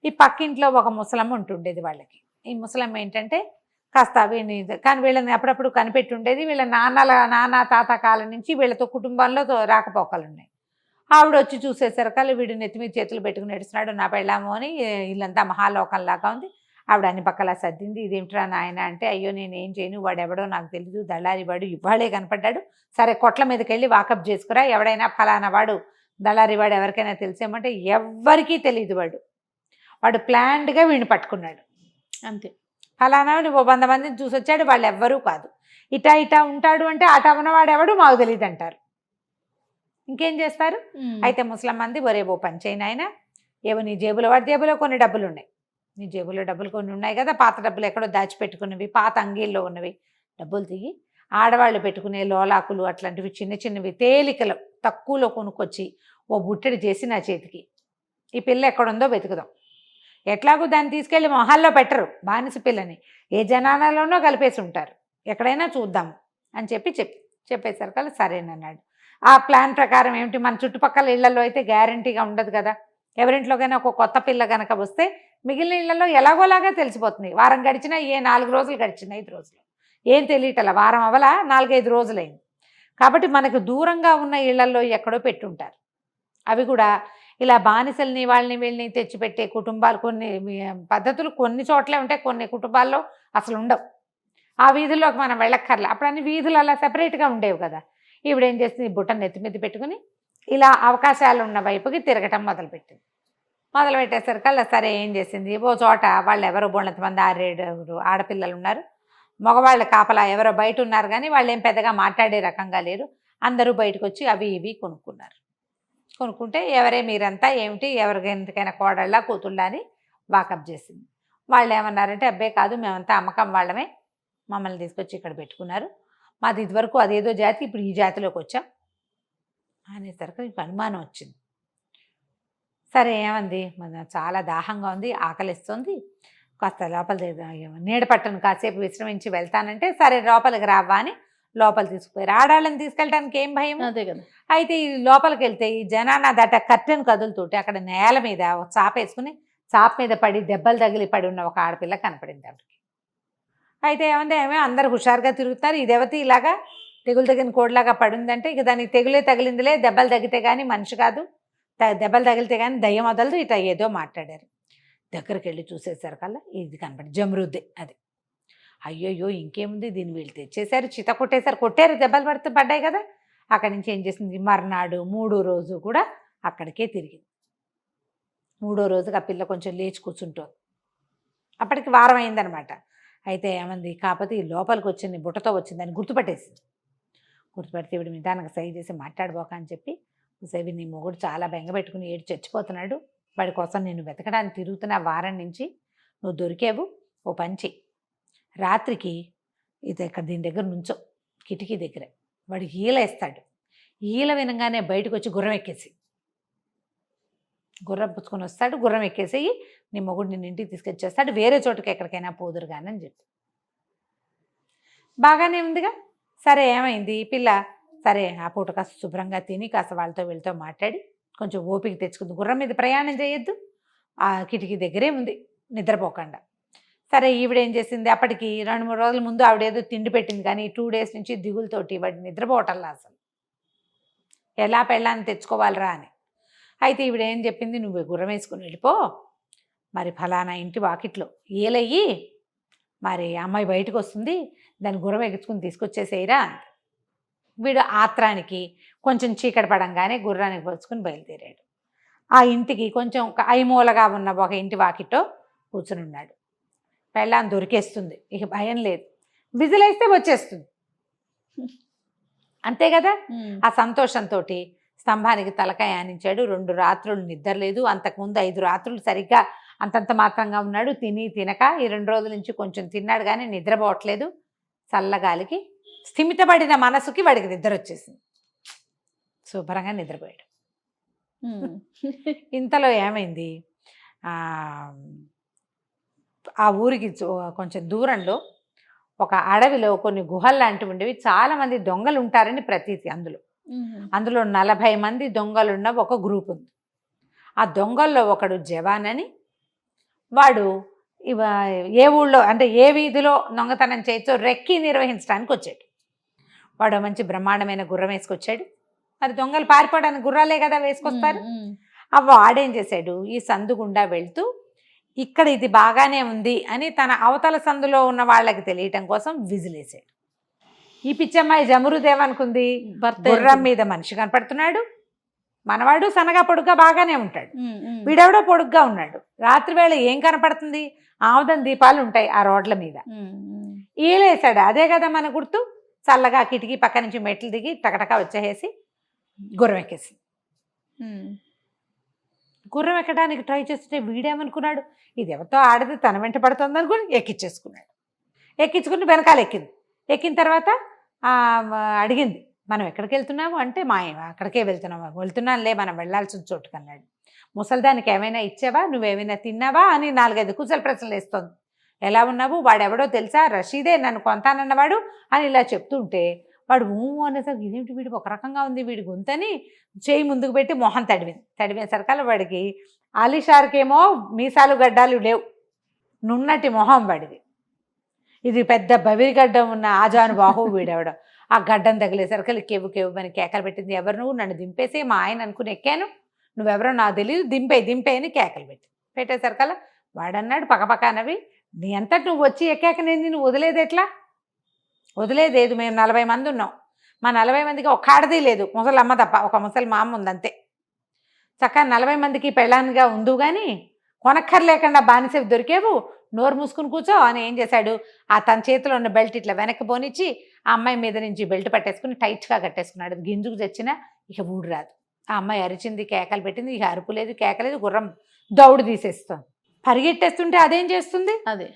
ఈ పక్కింట్లో ఒక ముసలమ్మ ఉంటుండేది వాళ్ళకి. ఈ ముసలమ్మ ఏంటంటే కాస్త వీళ్ళని, కానీ వీళ్ళని అప్పుడప్పుడు కనిపెట్టి ఉండేది. వీళ్ళ నాన్న తాత కాలం నుంచి వీళ్ళతో కుటుంబంలో రాకపోకలు ఉన్నాయి. ఆవిడ వచ్చి చూసేసరికి వీడు నెత్తి మీద చేతులు పెట్టుకుని నడుస్తున్నాడు, నా పెళ్ళాము అని. ఇల్లంతా మహాలోకంలాగా ఉంది. ఆవిడ అన్ని పక్కలా సర్దింది. ఇదేమిట్రా నాయన అంటే, అయ్యో నేనేం చేయను, వాడు ఎవడో నాకు తెలీదు, దళారి వాడు ఇవాళే కనపడ్డాడు, సరే కొట్ల మీదకి వెళ్ళి వాకప్ చేసుకురా, ఎవడైనా ఫలానా వాడు దళారి వాడు ఎవరికైనా తెలిసేమంటే ఎవ్వరికీ తెలియదు. వాడు ప్లాన్డ్గా వీడిని పట్టుకున్నాడు అంతే. ఫలానా నువ్వు 100 మందిని చూసి వచ్చాడు, వాళ్ళు ఎవ్వరూ కాదు, ఇటా ఉంటాడు అంటే అట ఉన్నవాడు ఎవడు మాకు తెలియదు అంటారు. ఇంకేం చేస్తారు? అయితే ముసలమ్మంది, ఒరే ఓ పని చేయను ఆయన, ఏవో నీ జేబులో, వాడి జేబులో కొన్ని డబ్బులు ఉన్నాయి, నీ జేబులో డబ్బులు కొన్ని ఉన్నాయి కదా, పాత డబ్బులు ఎక్కడో దాచిపెట్టుకున్నవి, పాత అంగీల్లో ఉన్నవి డబ్బులు తీగి, ఆడవాళ్ళు పెట్టుకునే లోలాకులు అట్లాంటివి చిన్నవి తేలికలు తక్కువలో కొనుక్కొచ్చి ఓ బుట్టెడు చేసి నా చేతికి, ఈ పిల్ల ఎక్కడుందో వెతుకుదాం, ఎట్లాగో దాన్ని తీసుకెళ్ళి మొహాల్లో పెట్టరు, బానిస పిల్లని ఏ జనానాలోనో కలిపేసి ఉంటారు, ఎక్కడైనా చూద్దాము అని చెప్పేసరికి సరేనన్నాడు. ఆ ప్లాన్ ప్రకారం ఏమిటి, మన చుట్టుపక్కల ఇళ్లలో అయితే గ్యారంటీగా ఉండదు కదా, ఎవరింట్లోకైనా ఒక కొత్త పిల్ల కనుక వస్తే మిగిలిన ఇళ్లలో ఎలాగోలాగా తెలిసిపోతుంది. వారం గడిచినా, 4 రోజులు గడిచినా, 5 రోజులు ఏం తెలియటల, వారం అవల 4-5 రోజులైంది. కాబట్టి మనకు దూరంగా ఉన్న ఇళ్లలో ఎక్కడో పెట్టుంటారు. అవి కూడా ఇలా బానిసల్ని వాళ్ళని వీళ్ళని తెచ్చిపెట్టే కుటుంబాలు, కొన్ని పద్ధతులు కొన్ని చోట్లే ఉంటాయి, కొన్ని కుటుంబాల్లో అసలు ఉండవు. ఆ వీధుల్లోకి మనం వెళ్ళక్కర్లే. అప్పుడు అన్ని వీధులు అలా సెపరేట్గా ఉండేవి కదా. ఈవిడేం చేస్తుంది, బుట్టను నెత్తి మీద పెట్టుకుని ఇలా అవకాశాలు ఉన్న వైపుకి తిరగటం మొదలుపెట్టేసరికి సరే ఏం చేసింది, ఓ చోట వాళ్ళు ఎవరో బోళ్ళంతమంది 6-7 ఆడపిల్లలు ఉన్నారు, మగవాళ్ళ కాపలా ఎవరో బయట ఉన్నారు, కానీ వాళ్ళు ఏం పెద్దగా మాట్లాడే రకంగా లేరు. అందరూ బయటకు వచ్చి అవి ఇవి కొనుక్కుంటే ఎవరే మీరంతా ఏమిటి, ఎవరికి ఎందుకైనా కోడళ్ళ కూతుళ్ళ అని వాకప్ చేసింది. వాళ్ళు ఏమన్నారంటే, అబ్బే కాదు, మేమంతా అమ్మకం వాళ్ళమే, మమ్మల్ని తీసుకొచ్చి ఇక్కడ పెట్టుకున్నారు. మాది ఇదివరకు అదేదో జాతి, ఇప్పుడు ఈ జాతిలోకి వచ్చాం అనేసరికి నీకు అనుమానం వచ్చింది. సరే ఏమంది, మన చాలా దాహంగా ఉంది, ఆకలిస్తుంది, కాస్త లోపల నీడ పట్టను కాసేపు విశ్రమించి వెళ్తానంటే సరే లోపలికి రావా అని లోపల తీసుకుపోయారు. ఆడాళ్ళని తీసుకెళ్ళడానికి ఏం భయం. అదే కదా. అయితే ఈ లోపలికి వెళ్తే ఈ జనాన దట కర్టెన్ కదులుతుంటే అక్కడ నేల మీద ఒక చాప వేసుకుని చాప మీద పడి దెబ్బలు తగిలి పడి ఉన్న ఒక ఆడపిల్ల కనపడింది ఆవిడకి. అయితే ఏమంటే అందరు హుషారుగా తిరుగుతున్నారు, ఈ దేవత ఇలాగా తెగులు తగిన కోడిలాగా పడిందంటే ఇక దానికి తెగులే తగిలిందిలే, దెబ్బలు తగిలితే కానీ మనిషి కాదు, దెబ్బలు తగిలితే కానీ దయ్యం వదలదు, ఇట్లా ఏదో మాట్లాడారు. దగ్గరికి వెళ్ళి చూసేసరి కల్లా ఇది కనపడి జమరుద్దే అది. అయ్యోయ్యో ఇంకేముంది, దీన్ని వీళ్ళు తెచ్చేసారు, చిత కొట్టేశారు, కొట్టారు, దెబ్బలు పడ్డాయి కదా. అక్కడి నుంచి ఏం చేసింది, మర్నాడు 3వ రోజు కూడా అక్కడికే తిరిగింది. 3వ రోజుకి ఆ పిల్ల కొంచెం లేచి కూర్చుంటుంది. అప్పటికి వారం అయిందనమాట. అయితే ఏమంది, కాకపోతే ఈ లోపలికి వచ్చింది బుట్టతో వచ్చిందని గుర్తుపట్టేసింది. గుర్తుపడితే ఇవిడ నిదానంగా సై చేసి మాట్లాడబోక అని చెప్పి, సేవి నీ మొగుడు చాలా బెంగ పెట్టుకుని ఏడు చచ్చిపోతున్నాడు, వాడి కోసం నేను వెతకడానికి తిరుగుతున్న వారం నుంచి నువ్వు దొరికావు, ఓ పంచి రాత్రికి ఇది ఇక్కడ దీని దగ్గర నుంచో కిటికీ దగ్గర, వాడు ఈల వేస్తాడు, ఈల వినగానే బయటకు వచ్చి గుర్రం ఎక్కేసి గుర్రం పుచ్చుకొని వస్తాడు, గుర్రం ఎక్కేసి నీ మొగుడు నిన్ను ఇంటికి తీసుకొచ్చేస్తాడు, వేరే చోటుకి ఎక్కడికైనా పోదురు కానీ అని చెప్పి. బాగానే ఉందిగా. సరే ఏమైంది పిల్ల, సరే ఆ పూట కాస్త శుభ్రంగా తిని కాస్త వాళ్ళతో వీళ్ళతో మాట్లాడి కొంచెం ఓపిక తెచ్చుకుంది. గుర్రం మీద ప్రయాణం చేయొద్దు, ఆ కిటికీ దగ్గరే ఉంది నిద్రపోకుండా. సరే ఈవిడేం చేసింది, అప్పటికి 2-3 రోజుల ముందు ఆవిడేదో తిండి పెట్టింది, కానీ 2 డేస్ నుంచి దిగులతోటి వాడి నిద్రపోవటంలా అసలు ఎలా పెళ్ళాన్ని తెచ్చుకోవాలరా అని. అయితే ఈవిడేం చెప్పింది, నువ్వు గుర్రం వేసుకుని వెళ్ళిపో, మరి ఫలానా ఇంటి వాకిట్లో ఏలయ్యి మరి అమ్మాయి బయటకు వస్తుంది, దాన్ని గుర్రం ఎక్కించుకుని తీసుకొచ్చేసేయరా అంది. వీడు ఆత్రానికి కొంచెం చీకటి పడంగానే గుర్రానికి వచ్చుకుని బయలుదేరాడు. ఆ ఇంటికి కొంచెం ఐమూలగా ఉన్న ఒక ఇంటి వాకిట్లో కూర్చుని ఉన్నాడు. పెళ్ళాన్ని దొరికేస్తుంది, ఇక భయం లేదు, విజిలేస్తే వచ్చేస్తుంది అంతే కదా. ఆ సంతోషంతో స్తంభానికి తలకాయ ఆనించాడు. 2 రాత్రులు నిద్ర లేదు, అంతకుముందు 5 రాత్రులు సరిగ్గా అంతంత మాత్రంగా ఉన్నాడు, తిని తినక. ఈ 2 రోజుల నుంచి కొంచెం తిన్నాడు కానీ నిద్రపోవట్లేదు. చల్లగాలికి స్థిమితపడిన మనసుకి వాడికి నిద్ర వచ్చేసింది, శుభ్రంగా నిద్రపోయాడు. ఇంతలో ఏమైంది, ఆ ఊరికి కొంచెం దూరంలో ఒక అడవిలో కొన్ని గుహలు లాంటివి ఉండేవి, చాలామంది దొంగలు ఉంటారని ప్రతీతి. అందులో 40 మంది దొంగలున్న ఒక గ్రూప్ ఉంది. ఆ దొంగల్లో ఒకడు జవాన్ అని, వాడు ఏ ఊళ్ళో అంటే ఏ వీధిలో దొంగతనం చేయొచ్చో రెక్కి నిర్వహించడానికి వచ్చాడు. వాడు మంచి బ్రహ్మాండమైన గుర్రం వేసుకొచ్చాడు. మరి దొంగలు పారిపోవడానికి గుర్రాలే కదా వేసుకొస్తారు. వాడేం చేశాడు, ఈ సందు గుండా వెళ్తూ ఇక్కడ ఇది బాగానే ఉంది అని తన అవతల సందులో ఉన్న వాళ్ళకి తెలియటం కోసం విజిలేసాడు. ఈ పిచ్చమ్మాయి జమరుదేవ్ అనుకుంది, గుర్రం మీద మనిషి కనపడుతున్నాడు, మనవాడు సన్నగా పొడుగ్గా బాగానే ఉంటాడు, వీడెవడో పొడుగ్గా ఉన్నాడు. రాత్రి వేళ ఏం కనపడుతుంది, ఆముదం దీపాలు ఉంటాయి ఆ రోడ్ల మీద. ఈలేసాడు, అదే కదా మన గుర్తు. చల్లగా కిటికీ పక్క నుంచి మెట్లు దిగి టకటకా వచ్చేసి గుర్రం ఎక్కేసి, గుర్రం ఎక్కడానికి ట్రై చేస్తుంటే వీడేమనుకున్నాడు, ఇది ఎవరితో ఆడది తన వెంట పడుతుంది అనుకుని ఎక్కించేసుకున్నాడు. ఎక్కించుకుని వెనకాల ఎక్కింది. ఎక్కిన తర్వాత అడిగింది, మనం ఎక్కడికి వెళ్తున్నాము అంటే, అక్కడికే వెళ్తున్నానులే, మనం వెళ్ళాల్సిన చోటుకు అన్నాడు. ముసలిదానికి ఏమైనా ఇచ్చావా, నువ్వేమైనా తిన్నావా అని 4-5 కుశల ప్రశ్నలు వేస్తోంది. ఎలా ఉన్నావు, వాడెవడో తెలుసా, రషీదే నన్ను కొంతానన్నవాడు అని ఇలా చెప్తుంటే వాడు అనేసరికి ఇదేమిటి వీడికి ఒక రకంగా ఉంది, వీడి గొంతని చేయి ముందుకు పెట్టి మొహం తడివేసరికల వాడికి ఆలిషార్కేమో మీసాలు గడ్డాలు లేవు, నున్నటి మొహం వాడిది. ఇది పెద్ద బవిరిగడ్డం ఉన్న ఆజాను బాహు వీడెవడం. ఆ గడ్డం తగిలేసరికి కేవు అని కేకలు పెట్టింది. ఎవరు నువ్వు, నన్ను దింపేసి మా ఆయన అనుకుని ఎక్కాను, నువ్వెవరో నాకు తెలియదు, దింపే అని కేకలు పెట్టేసరికల్లా వాడన్నాడు పక్కపక్కనవి, నీ అంతటి నువ్వు వచ్చి ఎక్కాక నేను నిన్ను వదిలేది ఎట్లా, వదిలేదేదు, మేము 40 మంది ఉన్నాం, మా 40 మందికి ఒక్క ఆడది లేదు, ముసలమ్మ తప్ప, ఒక ముసలి మా అమ్మ ఉంది అంతే. చక్కగా 40 మందికి పెళ్ళానిగా ఉండు కానీ కొనక్కర్లేకుండా బానిసవి దొరికేవు, నోరు మూసుకుని కూర్చో అని ఏం చేశాడు, తన చేతిలో ఉన్న బెల్ట్ ఇట్లా వెనక్కి పోనిచ్చి ఆ అమ్మాయి మీద నుంచి బెల్ట్ పట్టేసుకుని టైట్గా కట్టేసుకున్నాడు. గింజుకు చచ్చినా ఇక ఊడు రాదు. ఆ అమ్మాయి అరిచింది, కేకలు పెట్టింది, ఇక అరుపు లేదు కేకలేదు, గుర్రం దౌడు తీసేస్తుంది. పరిగెట్టేస్తుంటే అదేం చేస్తుంది, అదే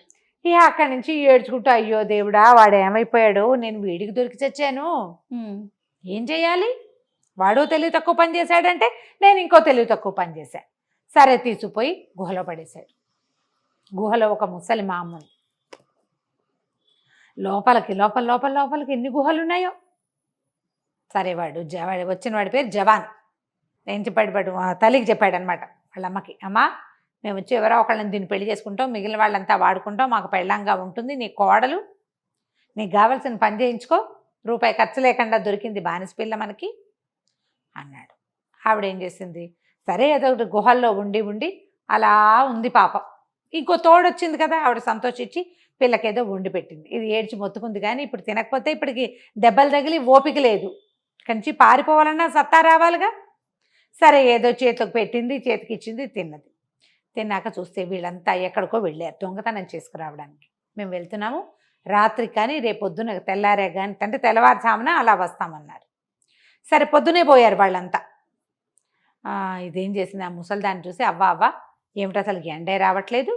ఇక అక్కడి నుంచి ఏడ్చుకుంటూ అయ్యో దేవుడా వాడు ఏమైపోయాడు, నేను వీడికి దొరికి చచ్చాను, ఏం చేయాలి, వాడు తెలివి తక్కువ పని చేశాడంటే నేను ఇంకో తెలివి తక్కువ పని చేశాను. సరే తీసుకుపోయి గుహలో పడేశాడు. గుహలో ఒక ముసలి మామ ఉంది. లోపలికి ఎన్ని గుహలు ఉన్నాయో. సరే వాడు వచ్చిన వాడి పేరు జవాన్. ఏం చెప్పాడు తల్లికి చెప్పాడు అనమాట వాళ్ళ అమ్మకి, అమ్మ మేము వచ్చి ఎవరో ఒకళ్ళని దీన్ని పెళ్లి చేసుకుంటాం, మిగిలిన వాళ్ళంతా వాడుకుంటాం, మాకు పెళ్ళంగా ఉంటుంది, నీ కోడలు, నీకు కావాల్సిన పని చేయించుకో, రూపాయి ఖర్చు లేకుండా దొరికింది బానిస పిల్ల మనకి అన్నాడు. ఆవిడ ఏం చేసింది, సరే ఏదో ఒకటి గుహల్లో ఉండి అలా ఉంది పాపం. ఇంకో తోడు వచ్చింది కదా, ఆవిడ సంతోషించి పిల్లకేదో వండి పెట్టింది. ఇది ఏడ్చి మొత్తుకుంది, కానీ ఇప్పుడు తినకపోతే ఇప్పటికి దెబ్బలు తగిలి ఓపిక లేదు, కంచి పారిపోవాలన్నా సత్తా రావాలిగా. సరే ఏదో చేతికి పెట్టింది, చేతికి ఇచ్చింది, తిన్నది. తిన్నాక చూస్తే వీళ్ళంతా ఎక్కడికో వెళ్ళారు దొంగతనం చేసుకురావడానికి. మేము వెళ్తున్నాము, రాత్రికి కానీ రేపొద్దున తెల్లారే కానీ అంటే తెల్లవారుజామున అలా వస్తామన్నారు. సరే పొద్దునే పోయారు వాళ్ళంతా. ఇదేం చేసింది, ఆ ముసలిదాన్ని చూసి అవ్వ ఏమిటి అసలు ఎండే రావట్లేదు,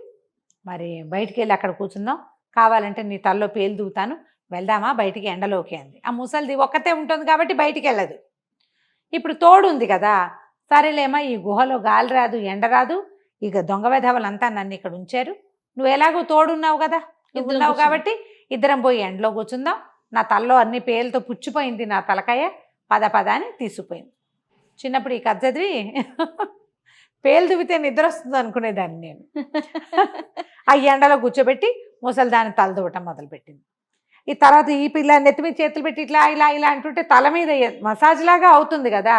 మరి బయటికి వెళ్ళి అక్కడ కూర్చుందాం, కావాలంటే నీ తల్లో పేలు దూతాను, వెళ్దామా బయటికి ఎండలోకి అంది. ఆ ముసలిది ఒక్కతే ఉంటుంది కాబట్టి బయటికి వెళ్ళదు. ఇప్పుడు తోడు ఉంది కదా, సరేలేమా ఈ గుహలో గాలి రాదు ఎండ రాదు, ఇక దొంగ వెధవలంతా నన్ను ఇక్కడ ఉంచారు, నువ్వు ఎలాగో తోడున్నావు కదా, నువ్వు ఉన్నావు కాబట్టి ఇద్దరం పోయి ఎండలో కూర్చుందాం, నా తల్లో అన్ని పేలతో పుచ్చిపోయింది నా తలకాయ, పద అని తీసుకుపోయింది. చిన్నప్పుడు ఈ కథ చదివి పేలు దువ్వితే నిద్ర వస్తుంది అనుకునేదాన్ని నేను. ఆ ఎండలో కూర్చోబెట్టి ముసలి దాన్ని తల దువ్వటం మొదలుపెట్టింది. ఈ తర్వాత ఈ పిల్ల నెత్తి మీద చేతులు పెట్టి ఇలా అంటుంటే తల మీద మసాజ్ లాగా అవుతుంది కదా,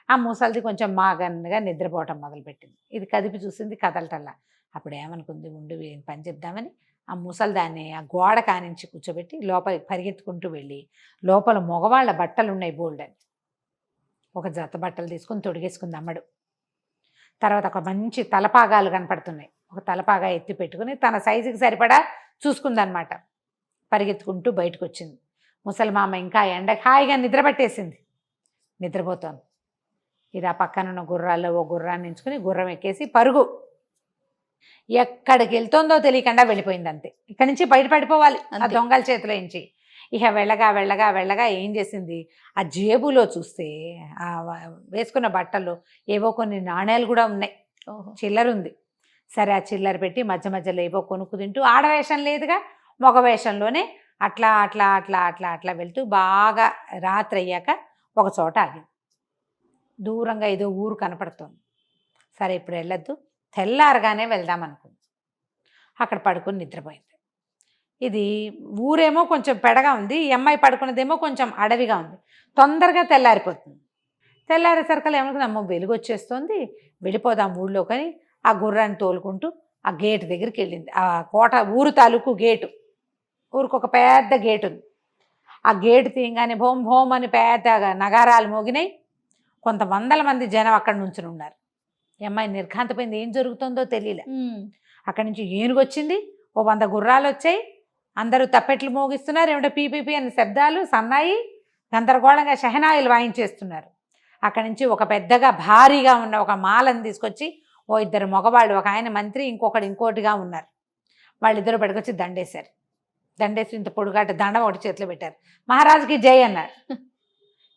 ఆ ముసలిది కొంచెం మాగన్నగా నిద్రపోవటం మొదలుపెట్టింది. ఇది కదిపి చూసింది, కదలటల్లా. అప్పుడు ఏమనుకుంది, ఉండి ఏం పని చెప్దామని ఆ ముసలిదాన్ని ఆ గోడ కానించి కూర్చోబెట్టి లోపలికి పరిగెత్తుకుంటూ వెళ్ళి లోపల మగవాళ్ళ బట్టలు ఉన్నాయి బోల్డని, ఒక జత బట్టలు తీసుకుని తొడిగేసుకుంది అమ్మడు. తర్వాత ఒక మంచి తలపాగాలు కనపడుతున్నాయి, ఒక తలపాగా ఎత్తి పెట్టుకుని తన సైజుకి సరిపడా చూసుకుందనమాట. పరిగెత్తుకుంటూ బయటకు వచ్చింది. ముసలి మామ ఇంకా ఎండ హాయిగా నిద్ర పట్టేసింది, నిద్రపోతోంది. ఇది ఆ పక్కనున్న గుర్రాల్లో ఓ గుర్రాన్ని ఎంచుకుని గుర్రం ఎక్కేసి పరుగు, ఎక్కడికి వెళ్తుందో తెలియకుండా వెళ్ళిపోయింది. అంతే, ఇక్కడి నుంచి బయటపడిపోవాలి ఆ దొంగల చేతిలో నుంచి. ఇక వెళ్ళగా ఏం చేసింది, ఆ జేబులో చూస్తే ఆ వేసుకున్న బట్టల్లో ఏవో కొన్ని నాణేలు కూడా ఉన్నాయి, చిల్లర ఉంది. సరే ఆ చిల్లర పెట్టి మధ్య మధ్యలో ఏవో కొనుక్కు తింటూ, ఆడవేషం లేదుగా మగ వేషంలోనే అట్లా వెళ్తూ బాగా రాత్రి అయ్యాక ఒక చోట ఆగింది. దూరంగా ఏదో ఊరు కనపడుతోంది. సరే ఇప్పుడు వెళ్ళొద్దు, తెల్లారగానే వెళ్దాం అనుకుంది. అక్కడ పడుకొని నిద్రపోయింది. ఇది ఊరేమో కొంచెం పెడగా ఉంది, ఈ అమ్మాయి పడుకున్నదేమో కొంచెం అడవిగా ఉంది. తొందరగా తెల్లారిపోతుంది. తెల్లారేసరికల్ ఏమనుకుంది, అమ్మో వెలుగు వచ్చేస్తుంది, వెళ్ళిపోదాం ఊళ్ళో. కానీ ఆ గుర్రాన్ని తోలుకుంటూ ఆ గేటు దగ్గరికి వెళ్ళింది. ఆ కోట ఊరు తాలూకు గేటు, ఊరికి ఒక పెద్ద గేటు ఉంది. ఆ గేటు తీయగానే భోం భోం అని పెద్దగా నగారాలు మోగినాయి. కొంత వందల మంది జనం అక్కడ నుంచి ఉన్నారు. ఈ అమ్మాయి నిర్ఘాంతపోయింది, ఏం జరుగుతుందో తెలియలే. అక్కడి నుంచి ఏనుగు వచ్చింది, ఓ 100 గుర్రాలు వచ్చాయి, అందరూ తప్పెట్లు మోగిస్తున్నారు, ఏమిటో పీపీపీ అని శబ్దాలు, సన్నాయి, గందరగోళంగా షహనాయిలు వాయించేస్తున్నారు. అక్కడి నుంచి ఒక పెద్దగా భారీగా ఉన్న ఒక మాలను తీసుకొచ్చి ఓ 2 మగవాళ్ళు, ఒక ఆయన మంత్రి, ఇంకోటిగా ఉన్నారు. వాళ్ళిద్దరూ పట్టుకొచ్చి దండేశారు. దండేసి ఇంత పొడుగాట దండం ఒకటి చేతిలో పెట్టారు. మహారాజుకి జై అన్నారు.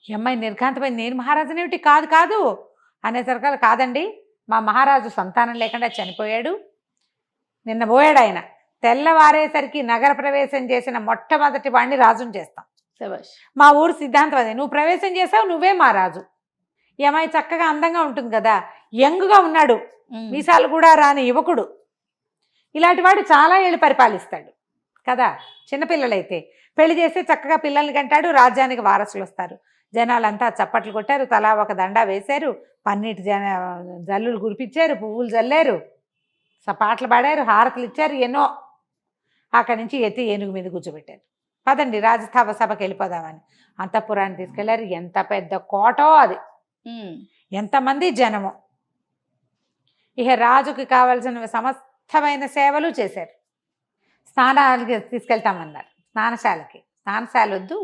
ఈ అమ్మాయి నిర్ఘాంతపోయింది, నేను మహారాజునేమిటి, కాదు అనేసరికి, కాదండి మా మహారాజు సంతానం లేకుండా చనిపోయాడు, నిన్న పోయాడు ఆయన, తెల్లవారేసరికి నగర ప్రవేశం చేసిన మొట్టమొదటి వాడిని రాజుని చేస్తాం, మా ఊరు సిద్ధాంతం అదే, నువ్వు ప్రవేశం చేసావు, నువ్వే మా రాజు. ఈ అమ్మాయి చక్కగా అందంగా ఉంటుంది కదా, యంగ్గా ఉన్నాడు, మీసాలు కూడా రాని యువకుడు, ఇలాంటి వాడు చాలా ఏళ్ళు పరిపాలిస్తాడు కదా. చిన్నపిల్లలైతే పెళ్లి చేస్తే చక్కగా పిల్లల్ని కంటాడు, రాజ్యానికి వారసులు వస్తారు. జనాలంతా చప్పట్లు కొట్టారు, తలా ఒక దండా వేశారు, పన్నీటి జల్లులు కురిపించారు, పువ్వులు జల్లారు, పాటలు పాడారు, హారతులు ఇచ్చారు, ఎన్నో. అక్కడి నుంచి ఎత్తి ఏనుగు మీద కూర్చోబెట్టారు. పదండి రాజస్థాప సభకి వెళ్ళిపోదామని అంతఃపురాన్ని తీసుకెళ్లారు. ఎంత పెద్ద కోటో అది, ఎంతమంది జనమో. ఇక రాజుకి కావలసిన సమస్తమైన సేవలు చేశారు. స్నానాలకి తీసుకెళ్తామన్నారు, స్నానశాల వద్దు,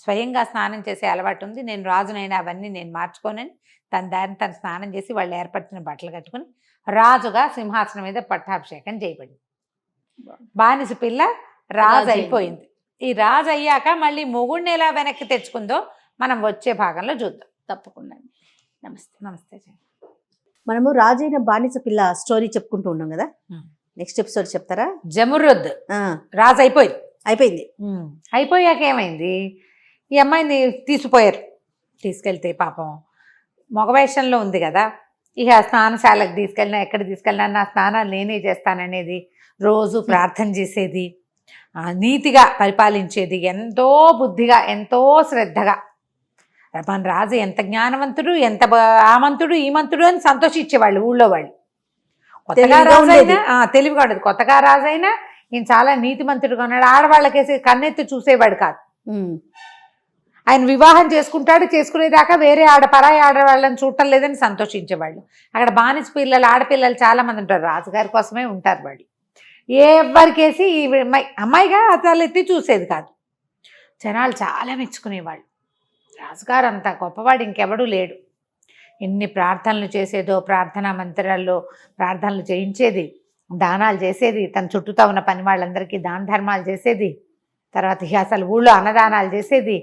స్వయంగా స్నానం చేసే అలవాటు ఉంది, నేను రాజునైనా అవన్నీ నేను మార్చుకోనని తన దారిని తను స్నానం చేసి వాళ్ళు ఏర్పరిచిన బట్టలు కట్టుకుని రాజుగా సింహాసనం మీద పట్టాభిషేకం చేయబడింది. బానిస పిల్ల రాజు రాజు అయిపోయింది. ఈ రాజు అయ్యాక మళ్ళీ మొగుడిని ఎలా వెనక్కి తెచ్చుకుందో మనం వచ్చే భాగంలో చూద్దాం. తప్పకుండా. నమస్తే. నమస్తే. మనము రాజైన బానిస పిల్ల స్టోరీ చెప్పుకుంటూ ఉన్నాం కదా, నెక్స్ట్ ఎపిసోడ్ చెప్తారా? జమురుద్ ఆ, రాజు అయిపోయింది. అయిపోయింది. అయిపోయాక ఏమైంది, ఈ అమ్మాయిని తీసుకుపోయారు. తీసుకెళ్తే పాపం మగవేషంలో ఉంది కదా, ఇక స్నానశాలకు తీసుకెళ్ళినా ఎక్కడ తీసుకెళ్ళినా నా స్నానాలు నేనే చేస్తాననేది, రోజు ప్రార్థన చేసేది, నీతిగా పరిపాలించేది, ఎంతో బుద్ధిగా ఎంతో శ్రద్ధగా. మన రాజు ఎంత జ్ఞానవంతుడు, ఎంత ఆమంతుడు ఈమంతుడు అని సంతోషించేవాళ్ళు ఊళ్ళో వాళ్ళు. కొత్తగా రాజైనా తెలివిగా ఉండదు. కొత్తగా రాజైనా ఈయన చాలా నీతిమంతుడుగా ఉన్నాడు. ఆడవాళ్ళకేసి కన్నెత్తి చూసేవాడు కాదు. ఆయన వివాహం చేసుకుంటాడు, చేసుకునేదాకా వేరే పరాయి ఆడవాళ్ళని చూడటం లేదని సంతోషించేవాళ్ళు. అక్కడ బానిస పిల్లలు ఆడపిల్లలు చాలా మంది ఉంటారు, రాజుగారి కోసమే ఉంటారు వాళ్ళు. ఎవరికేసి ఈ అమ్మాయిగా అతలు ఎత్తి చూసేది కాదు. జనాలు చాలా మెచ్చుకునేవాళ్ళు. రాజుగారు అంత గొప్పవాడు ఇంకెవడూ లేడు. ఎన్ని ప్రార్థనలు చేసేదో, ప్రార్థనా మందిరాల్లో ప్రార్థనలు చేయించేది, దానాలు చేసేది, తన చుట్టూతో ఉన్న పని వాళ్ళందరికీ దాన ధర్మాలు చేసేది, తర్వాత అసలు ఊళ్ళో అన్నదానాలు చేసేది.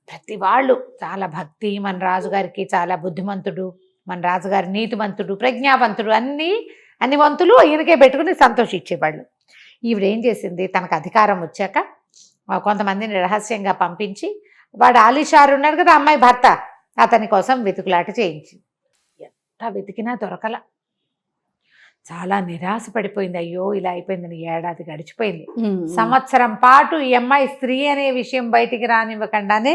ప్రతి వాళ్ళు చాలా భక్తి. మన రాజుగారికి చాలా బుద్ధిమంతుడు, మన రాజుగారి నీతిమంతుడు, ప్రజ్ఞావంతుడు, అన్ని వంతులు ఈయనకే పెట్టుకుని సంతోషించేవాళ్ళు. ఈవిడేం చేసింది, తనకు అధికారం వచ్చాక కొంతమందిని రహస్యంగా పంపించి, వాడు ఆలీషారు ఉన్నాడు కదా అమ్మాయి భర్త, అతని కోసం వెతుకులాట చేయించింది. ఎంత వెతికినా దొరకల. చాలా నిరాశ పడిపోయింది. అయ్యో ఇలా అయిపోయిందని. ఏడాది గడిచిపోయింది. సంవత్సరం పాటు ఈ అమ్మాయి స్త్రీ అనే విషయం బయటికి రానివ్వకుండానే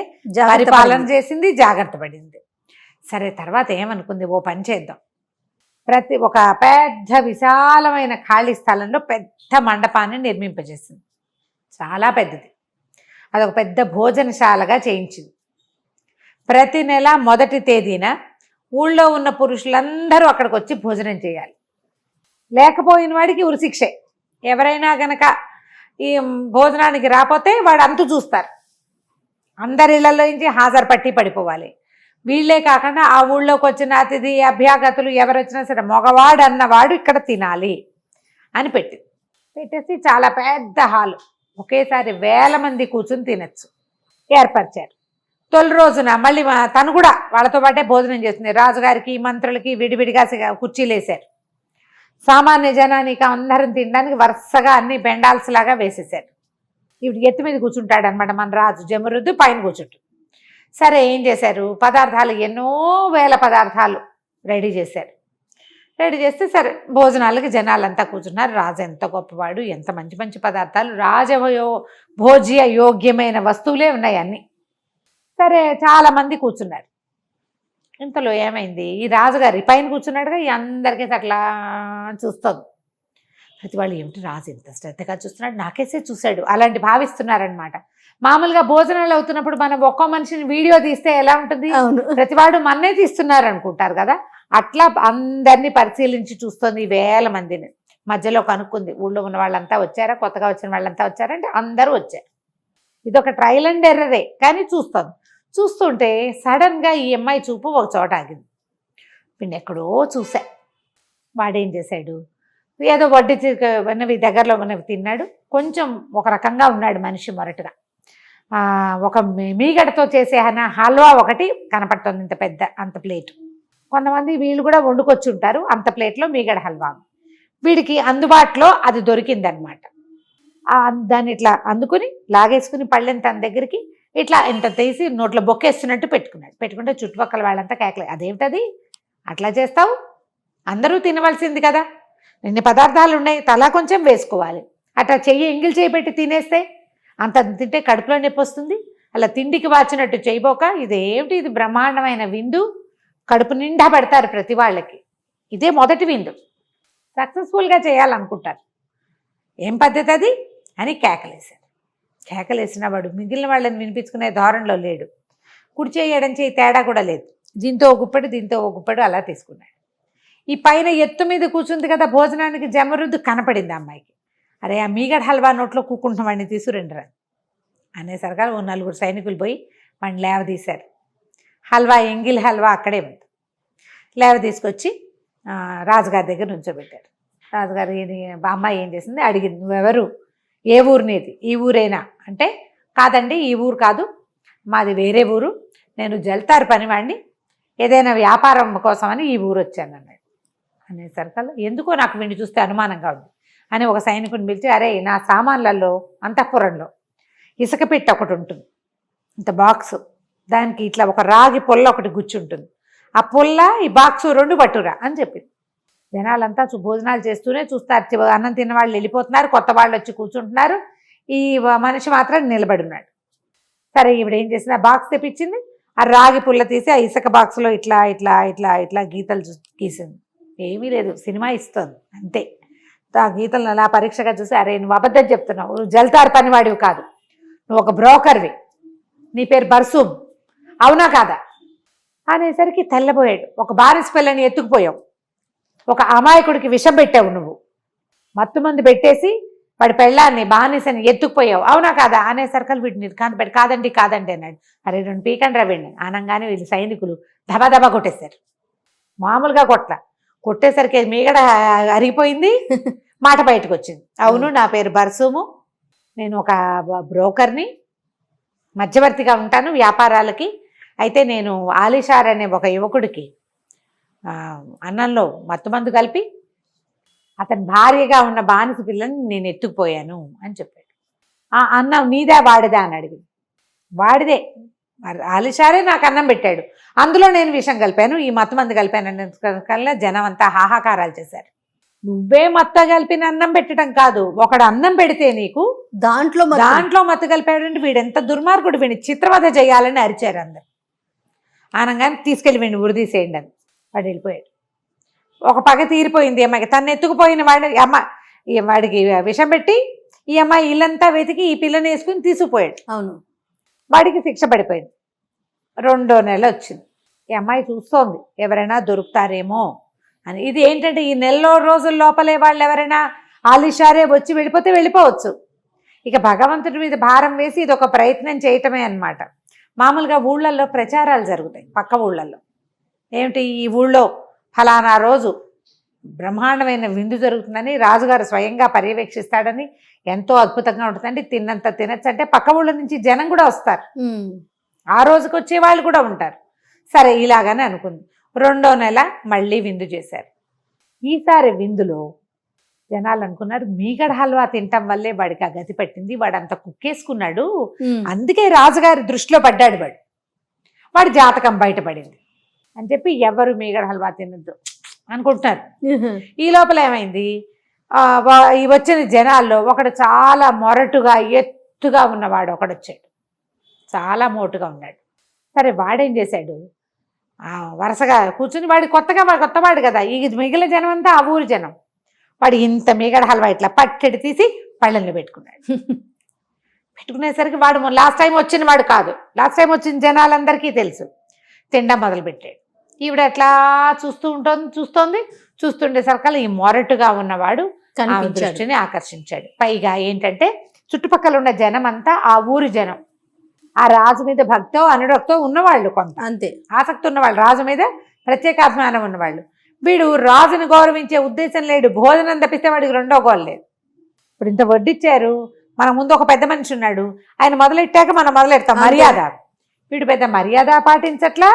పరిపాలన చేసింది, జాగ్రత్త పడింది. సరే, తర్వాత ఏమనుకుంది, ఓ పని చేద్దాం, ఒక పెద్ద విశాలమైన ఖాళీ స్థలంలో పెద్ద మండపాన్ని నిర్మింపజేసింది. చాలా పెద్దది. అదొక పెద్ద భోజనశాలగా చేయించింది. ప్రతి నెల మొదటి తేదీన ఊళ్ళో ఉన్న పురుషులందరూ అక్కడికి వచ్చి భోజనం చేయాలి. లేకపోయిన వాడికి ఉరిశిక్షే. ఎవరైనా గనక ఈ భోజనానికి రాకపోతే వాడు అంతు చూస్తారు. అందరి ఇళ్లలో నుంచి హాజరు పట్టి పడిపోవాలి. వీళ్ళే కాకుండా ఆ ఊళ్ళోకి వచ్చిన అతిథి అభ్యాగతులు ఎవరు వచ్చినా సరే మగవాడు అన్నవాడు ఇక్కడ తినాలి అని పెట్టేసి చాలా పెద్ద హాలు, ఒకేసారి 1000 మంది కూర్చుని తినచ్చు ఏర్పరిచారు. తొలి రోజున మళ్ళీ తను కూడా వాళ్ళతో పాటే భోజనం చేస్తుంది. రాజుగారికి మంత్రులకి విడివిడిగా కుర్చీలు వేశారు. సామాన్య జనానికి అందరం తినడానికి వరుసగా అన్ని బెండాల్స్ లాగా వేసేసారు. ఇప్పుడు ఎత్తు మీద కూర్చుంటాడు అనమాట మన రాజు. జమురుద్దు పైన కూర్చుంటాడు. సరే, ఏం చేశారు, పదార్థాలు ఎన్నో 1000 పదార్థాలు రెడీ చేశారు. రెడీ చేస్తే సరే భోజనాలకి జనాలంతా కూర్చున్నారు. రాజు ఎంత గొప్పవాడు, ఎంత మంచి మంచి పదార్థాలు, భోజ్య యోగ్యమైన వస్తువులే ఉన్నాయి అన్నీ. సరే, చాలామంది కూర్చున్నారు. ఇంతలో ఏమైంది, ఈ రాజుగారి పైన కూర్చున్నాడుగా, ఈ అందరికీ అట్లా చూస్తుంది. ప్రతి వాళ్ళు ఏమిటి రాజు ఎంత శ్రద్ధగా చూస్తున్నాడు, నాకేసే చూశాడు అలాంటి భావిస్తున్నారనమాట. మామూలుగా భోజనాలు అవుతున్నప్పుడు మనం ఒక్కో మనిషిని వీడియో తీస్తే ఎలా ఉంటుంది, ప్రతివాడు మన్నే తీస్తున్నారు అనుకుంటారు కదా. అట్లా అందరినీ పరిశీలించి చూస్తుంది 1000 మందిని. మధ్యలో కనుక్కుంది, ఊళ్ళో ఉన్న వాళ్ళంతా వచ్చారా, కొత్తగా వచ్చిన వాళ్ళంతా వచ్చారంటే అందరూ వచ్చారు. ఇదొక ట్రయల్ అండ్ ఎర్రరే కానీ చూస్తుంది. చూస్తుంటే సడన్గా ఈ అమ్మాయి చూపు ఒక చోట ఆగింది. వీడిని ఎక్కడో చూసా. వాడేం చేశాడు, ఏదో వడ్డీ ఉన్నవి దగ్గరలో ఉన్నవి తిన్నాడు. కొంచెం ఒక రకంగా ఉన్నాడు మనిషి, మొరటుగా. ఒక మీగడతో చేసే హల్వా ఒకటి కనపడుతుంది, ఇంత పెద్ద, అంత ప్లేటు. కొంతమంది వీళ్ళు కూడా వండుకొచ్చి ఉంటారు, అంత ప్లేట్లో మీగడ హల్వా. వీడికి అందుబాటులో అది దొరికిందనమాట. దాన్ని ఇట్లా అందుకుని లాగేసుకుని పళ్ళని తన దగ్గరికి ఇట్లా ఇంత తీసి నోట్లో బొక్కేస్తున్నట్టు పెట్టుకుంటే చుట్టుపక్కల వాళ్ళంతా కేకలేదు. అదేమిటది అట్లా చేస్తావు, అందరూ తినవలసింది కదా, ఇన్ని పదార్థాలు ఉన్నాయి, తలా కొంచెం వేసుకోవాలి. అట్లా ఎంగిల్ చేయి పెట్టి తినేస్తే అంత తింటే కడుపులో నొప్పి వస్తుంది. అలా తిండికి వాచినట్టు చేయబోక, ఇదేమిటి, ఇది బ్రహ్మాండమైన విందు, కడుపు నిండా పెడతారు ప్రతి వాళ్ళకి, ఇదే మొదటి విందు, సక్సెస్ఫుల్గా చేయాలనుకుంటారు, ఏం పద్ధతి అది అని కేకలేశారు. కేకలేసిన వాడు మిగిలిన వాళ్ళని వినిపించుకునే ధోరణిలో లేడు. కుడి చేయి ఎడం చేయి తేడా కూడా లేదు. దీంతో ఒక గుప్పెడు దీంతో ఒక గుప్పెడు అలా తీసుకున్నాడు. ఈ పైన ఎత్తు మీద కూర్చుంది కదా భోజనానికి జమరుద్దు, కనపడింది అమ్మాయికి. అరే, ఆ మీగడ హల్వా నోట్లో కూకుంటున్న వాడిని తీసుకురండిరా అనేసరిగా ఓ 4 సైనికులు పోయి వాడిని లేవదీశారు. హల్వా, ఎంగిల్ హల్వా అక్కడే ఉంది. లేవ తీసుకొచ్చి రాజుగారి దగ్గర నుంచోబెట్టారు. రాజుగారు అమ్మాయి ఏం చేసింది అడిగింది, నువ్వెవరు, ఏ ఊరు నీది, ఈ ఊరేనా అంటే, కాదండి ఈ ఊరు కాదు, మాది వేరే ఊరు, నేను జల్తారు పనివాడిని, ఏదైనా వ్యాపారం కోసమని ఈ ఊరు వచ్చాను అన్నాడు. అనేసరికల్లా ఎందుకో నాకు వీడిని చూస్తే అనుమానంగా ఉంది అని ఒక సైనికుని పిలిచి, అరే నా సామాన్లలో అంతఃపురంలో ఇసుక పెట్టి ఒకటి ఉంటుంది, ఇంత బాక్సు, దానికి ఇట్లా ఒక రాగి పొల్ల ఒకటి గుచ్చుంటుంది, ఆ పొల్ల ఈ బాక్సు 2 పట్టురా అని చెప్పింది. జనాలంతా భోజనాలు చేస్తూనే చూస్తారు, అన్నం తిన్న వాళ్ళు వెళ్ళిపోతున్నారు, కొత్త వాళ్ళు వచ్చి కూర్చుంటున్నారు, ఈ మనిషి మాత్రం నిలబడి ఉన్నాడు. సరే ఈవిడ ఏం చేసింది, ఆ బాక్స్ తెప్పించింది, ఆ రాగి పుల్ల తీసి ఆ ఇసుక బాక్స్లో ఇట్లా ఇట్లా ఇట్లా ఇట్లా గీతలు గీసింది. ఏమీ లేదు, సినిమా ఇస్తుంది అంతే. ఆ గీతలను అలా పరీక్షగా చూసి, అరే నువ్వు అబద్ధం చెప్తున్నావు, నువ్వు జల్తారు పనివాడివి కాదు, నువ్వు ఒక బ్రోకర్వి, నీ పేరు బర్సూమ్, అవునా కాదా అనేసరికి తెల్లబోయాడు. ఒక బానిస పిల్లని ఎత్తుకుపోయావు, ఒక అమాయకుడికి విషం పెట్టావు, నువ్వు మత్తుమంది పెట్టేసి వాడి పెళ్ళాన్ని బానిసని ఎత్తుకుపోయావు, అవునా కాదా అనేసరికి వీటిని నిర్కాంతపెట్టి కాదండి కాదండి అన్నాడు. అరే 2 పీకండి రవ్వండి అనగానే వీళ్ళు సైనికులు దబా కొట్టేశారు. మామూలుగా కొట్టేసరికి మీగడ అరిగిపోయింది, మాట బయటకు వచ్చింది. అవును నా పేరు బర్సూము, నేను ఒక బ్రోకర్ని, మధ్యవర్తిగా ఉంటాను వ్యాపారాలకి. అయితే నేను ఆలిషార్ అనే ఒక యువకుడికి అన్నంలో మత్తుమందు కలిపి అతని భార్యగా ఉన్న బానిస పిల్లని నేను ఎత్తుకుపోయాను అని చెప్పాడు. ఆ అన్నం నీదా వాడిదా అని అడిగింది. వాడిదే, ఆలిషారే నాకు అన్నం పెట్టాడు, అందులో నేను విషం కలిపాను, ఈ మత్తుమందు కలిపాను కల్లా జనం అంతా హాహాకారాలు చేశారు. నువ్వే మత్త కలిపిన అన్నం పెట్టడం కాదు, ఒకడు అన్నం పెడితే నీకు దాంట్లో మత్తు కలిపాడంటే వీడెంత దుర్మార్గుడు, వీడిని చిత్రవధ చేయాలని అరిచారు అందరు. అనగానే తీసుకెళ్ళి వీడిని ఉరిదీసేయండి అని వాడు వెళ్ళిపోయాడు. ఒక పగ తీరిపోయింది అమ్మాయికి, తను ఎత్తుకుపోయిన వాడికి విషం పెట్టి ఈ అమ్మాయి ఇల్లంతా వెతికి ఈ పిల్లని వేసుకుని తీసుకుపోయాడు. అవును, వాడికి శిక్ష పడిపోయింది. 2వ నెల వచ్చింది. ఈ అమ్మాయి చూస్తోంది ఎవరైనా దొరుకుతారేమో అని. ఇది ఏంటంటే ఈ నెలలో రోజుల లోపలే వాళ్ళు ఎవరైనా ఆలిషారే వచ్చి వెళ్ళిపోతే వెళ్ళిపోవచ్చు, ఇక భగవంతుడి మీద భారం వేసి ఇది ఒక ప్రయత్నం చేయటమే అన్నమాట. మామూలుగా ఊళ్ళల్లో ప్రచారాలు జరుగుతాయి, పక్క ఊళ్ళల్లో ఏమిటి, ఈ ఊళ్ళో ఫలానా రోజు బ్రహ్మాండమైన విందు జరుగుతుందని రాజుగారు స్వయంగా పర్యవేక్షిస్తాడని, ఎంతో అద్భుతంగా ఉంటుందండి, తిన్నంత తినచ్చు అంటే పక్క ఊళ్ళ నుంచి జనం కూడా వస్తారు, ఆ రోజుకి వచ్చే వాళ్ళు కూడా ఉంటారు. సరే ఇలాగని అనుకుంది. 2వ నెల మళ్ళీ విందు చేశారు. ఈసారి విందులో జనాలు అనుకున్నారు మీగడ హల్వా తినటం వల్లే వాడికి ఆ గతి పట్టింది, వాడు అంత కుక్కేసుకున్నాడు, అందుకే రాజుగారి దృష్టిలో పడ్డాడు వాడి జాతకం బయటపడింది అని చెప్పి ఎవరు మీగడ హల్వా తినద్దు అనుకుంటున్నారు. ఈ లోపల ఏమైంది, ఈ వచ్చిన జనాల్లో ఒకడు చాలా మొరటుగా ఎత్తుగా ఉన్నవాడు ఒకడు వచ్చాడు, చాలా మోటుగా ఉన్నాడు. సరే వాడేం చేశాడు, వరుసగా కూర్చుని కొత్తవాడు కదా, ఈ మిగిలిన జనం అంతా ఆ ఊరి జనం, వాడు ఇంత మీగడ హల్వా ఇట్లా పట్టెడి తీసి పళ్ళల్లో పెట్టుకున్నాడు. పెట్టుకునేసరికి వాడు లాస్ట్ టైం వచ్చిన వాడు కాదు, లాస్ట్ టైం వచ్చిన జనాలందరికీ తెలుసు. తినడం మొదలుపెట్టాడు. ఈవిడ ఎట్లా చూస్తుండేసరికి ఈ మొరటుగా ఉన్నవాడు దృష్టిని ఆకర్షించాడు. పైగా ఏంటంటే చుట్టుపక్కల ఉన్న జనం అంతా ఆ ఊరి జనం, ఆ రాజు మీద భక్తో అనురక్తో ఉన్నవాళ్ళు, కొంత అంతే ఆసక్తి ఉన్నవాళ్ళు, రాజు మీద ప్రత్యేకాభిమానం ఉన్నవాళ్ళు. వీడు రాజుని గౌరవించే ఉద్దేశం లేడు, భోజనం తప్పిస్తే వాడికి 2వ గోల్ లేదు. ఇప్పుడు ఇంత వడ్డిచ్చారు, మన ముందు ఒక పెద్ద మనిషి ఉన్నాడు, ఆయన మొదలెట్టాక మనం మొదలెడతాం మర్యాద. వీడు పెద్ద మర్యాద పాటించట్లా,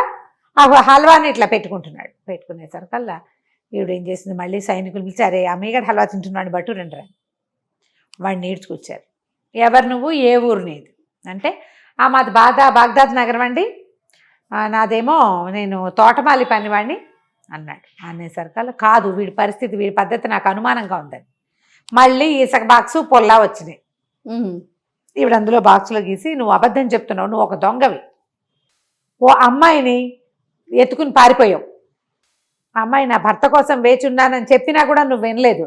ఆ హల్వాని ఇట్లా పెట్టుకుంటున్నాడు. పెట్టుకునేసరికల్లా వీడు ఏం చేసింది, మళ్ళీ సైనికులు పిలిచి అరే ఆ మీగడ హల్వా తింటున్నాడు బట్టు రండి వాడిని ఈడ్చుకొచ్చారు. ఎవరు నువ్వు, ఏ ఊరు నీది అంటే, మాది బాగ్దాద్ నగరం అండి, నాదేమో నేను తోటమాలి పనివాడిని అన్నాడు. అనేసరికల్లా కాదు, వీడి పరిస్థితి వీడి పద్ధతి నాకు అనుమానంగా ఉందని మళ్ళీ ఇసుక బాక్సు పొల్లా వచ్చినాయి. ఈవిడ అందులో బాక్సులో గీసి, నువ్వు అబద్ధం చెప్తున్నావు, నువ్వు ఒక దొంగవి, ఓ అమ్మాయిని ఎత్తుకుని పారిపోయావు, అమ్మాయి నా భర్త కోసం వేచి ఉన్నానని చెప్పినా కూడా నువ్వు వినలేదు,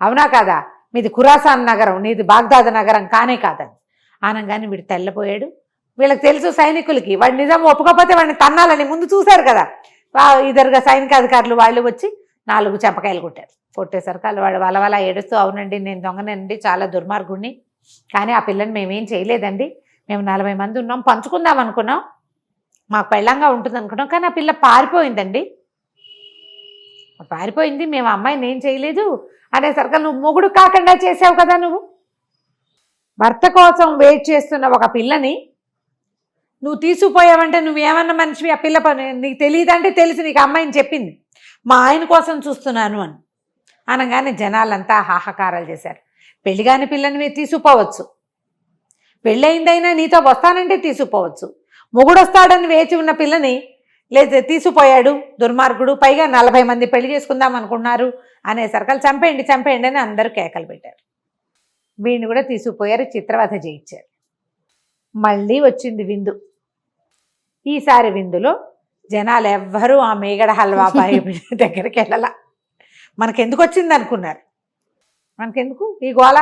అవునా కాదా, మీది ఖురాసాన్ నగరం, నీది బాగ్దాద్ నగరం కానే కాదని అనగానే వీడు తెల్లపోయాడు. వీళ్ళకి తెలుసు సైనికులకి, వాడు నిజం ఒప్పుకోకపోతే వాడిని తన్నాలని ముందు చూశారు కదా, ఇద్దరుగా సైనిక అధికారులు వాళ్ళు వచ్చి 4 చెంపకాయలు కొట్టేసరికి వాడు వలవల ఏడుస్తూ, అవునండి నేను దొంగనండి, చాలా దుర్మార్గుడిని, కానీ ఆ పిల్లని మేమేం చేయలేదండి, మేము 40 మంది ఉన్నాం, పంచుకుందాం అనుకున్నాం, మాకు పెళ్ళంగా ఉంటుంది అనుకున్నాం, కానీ ఆ పిల్ల పారిపోయిందండి, పారిపోయింది, మేము అమ్మాయిని ఏం చేయలేదు, అనేసరికి నువ్వు మొగుడు కాకుండా చేసావు కదా, నువ్వు భర్త కోసం వెయిట్ చేస్తున్న ఒక పిల్లని నువ్వు తీసుకుపోయావంటే నువ్వేమన్నా మనిషివి? ఆ పిల్ల పని నీకు తెలియదంటే తెలుసు, నీకు అమ్మాయిని చెప్పింది మా ఆయన కోసం చూస్తున్నాను అని అనగానే జనాలంతా హాహాకారాలు చేశారు. పెళ్లిగాని పిల్లని మీరు తీసుకుపోవచ్చు, పెళ్ళయిందైనా నీతో వస్తానంటే తీసుకుపోవచ్చు, మొగుడు వస్తాడని వేచి ఉన్న పిల్లని లేదు తీసుకుపోయాడు దుర్మార్గుడు, పైగా 40 మంది పెళ్లి చేసుకుందాం అనుకున్నారు అనేసరికి చంపేయండి చంపేయండి అని అందరూ కేకలు పెట్టారు. వీడిని కూడా తీసుకుపోయారు, చిత్రవధ చేయించారు. మళ్ళీ వచ్చింది విందు. ఈసారి విందులో జనాలు ఎవ్వరూ ఆ మేగడ హల్వా బాయి దగ్గరికి వెళ్ళాల. మనకెందుకు వచ్చింది అనుకున్నారు, మనకెందుకు ఈ గోళ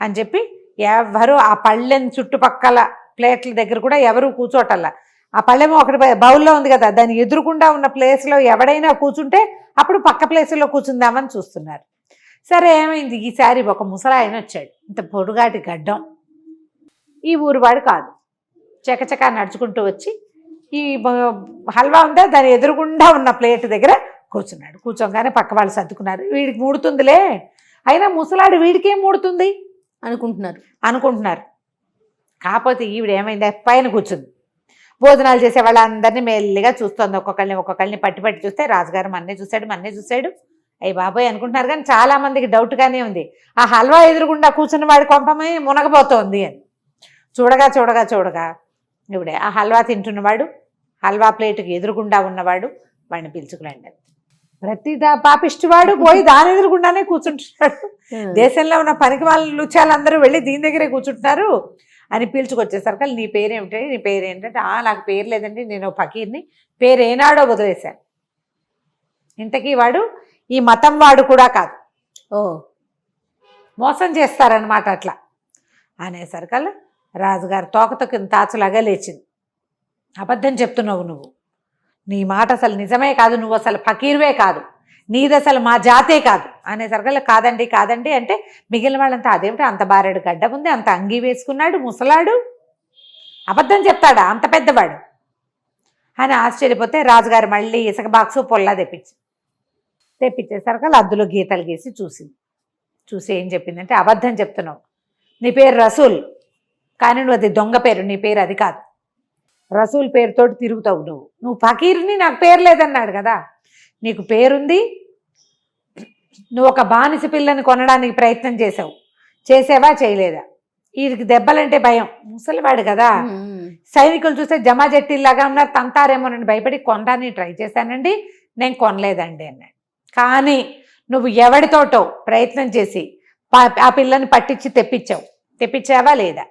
అని చెప్పి ఎవ్వరూ ఆ పళ్ళెం చుట్టుపక్కల ప్లేట్ల దగ్గర కూడా ఎవరు కూర్చోటల్లా. ఆ పళ్ళెమో ఒకటి బౌల్లో ఉంది కదా, దాని ఎదురుకుండా ఉన్న ప్లేస్లో ఎవడైనా కూర్చుంటే అప్పుడు పక్క ప్లేసులో కూర్చుందామని చూస్తున్నారు. సరే ఏమైంది, ఈసారి ఒక ముసలాయన వచ్చాడు, ఇంత పొడుగాటి గడ్డం, ఈ ఊరువాడు కాదు, చకచకా నడుచుకుంటూ వచ్చి ఈ హల్వా ఉందా దాని ఎదురుగుండా ఉన్న ప్లేట్ దగ్గర కూర్చున్నాడు. కూర్చోగానే పక్క వాళ్ళు సర్దుకున్నారు, వీడికి మూడుతుందిలే, అయినా ముసలాడు వీడికేం మూడుతుంది అనుకుంటున్నారు. కాకపోతే ఈవిడ ఏమైంది, పైన కూర్చుంది, భోజనాలు చేసే వాళ్ళందరినీ మెల్లిగా చూస్తుంది, ఒక్కొక్కరిని పట్టి చూస్తే రాజుగారు మన్నే చూశాడు అయ్యి బాబోయ్ అనుకుంటున్నారు. కానీ చాలా మందికి డౌట్గానే ఉంది, ఆ హల్వా ఎదురుగుండా కూర్చున్న వాడి కొంపమే మునగబోతోంది అని. చూడగా ఇవిడే ఆ హల్వా తింటున్నవాడు, హల్వా ప్లేటుకి ఎదురుగుండా ఉన్నవాడు, వాడిని పిలుచుకురండి. ప్రతి పాపిష్టివాడు పోయి దాని ఎదురుగుండానే కూర్చుంటున్నాడు. దేశంలో ఉన్న పనికి వాళ్ళ లుచాలందరూ వెళ్ళి దీని దగ్గరే కూర్చుంటున్నారు అని పిలుచుకొచ్చేసరికి నీ పేరేంటంటే నాకు పేరు లేదండి, నేను ఫకీర్ని, పేరు ఏనాడో వదిలేశాను. ఇంతకీ వాడు ఈ మతం వాడు కూడా కాదు, మోసం చేస్తారనమాట అట్లా అనేసరికల్లా రాజుగారు తోకతో తాచులాగా లేచింది. అబద్ధం చెప్తున్నావు నువ్వు, నీ మాట అసలు నిజమే కాదు, నువ్వు అసలు ఫకీర్వే కాదు, నీది అసలు మా జాతే కాదు అనేసరికల్లా కాదండి అంటే మిగిలిన వాళ్ళంతా అదేమిటి అంత బారెడు గడ్డ ఉంది, అంత అంగీ వేసుకున్నాడు, ముసలాడు, అబద్ధం చెప్తాడా అంత పెద్దవాడు అని ఆశ్చర్యపోతే రాజుగారు మళ్ళీ ఇసుక బాక్సు పొల్లా తెప్పించేసరికి అద్దులో గీతలు గీసి చూసి ఏం చెప్పిందంటే, అబద్ధం చెప్తున్నావు, నీ పేరు రసూల్, కానీ నువ్వు అది దొంగ పేరు, నీ పేరు అది కాదు, రసూల్ పేరుతోటి తిరుగుతావు నువ్వు ఫకీర్ని, నాకు పేరు లేదన్నాడు కదా, నీకు పేరుంది, నువ్వు ఒక బానిస పిల్లని కొనడానికి ప్రయత్నం చేసావా చేయలేదా? వీడికి దెబ్బలంటే భయం, ముసలివాడు కదా, సైనికులు చూస్తే జమాజట్టిలాగా ఉన్నారు, తంతారేమోనని భయపడి కొనడానికి ట్రై చేశానండి, నేను కొనలేదండి అన్నాడు. కానీ నువ్వు ఎవడితోటో ప్రయత్నం చేసి ఆ పిల్లని పట్టించి తెప్పించావా లేదా?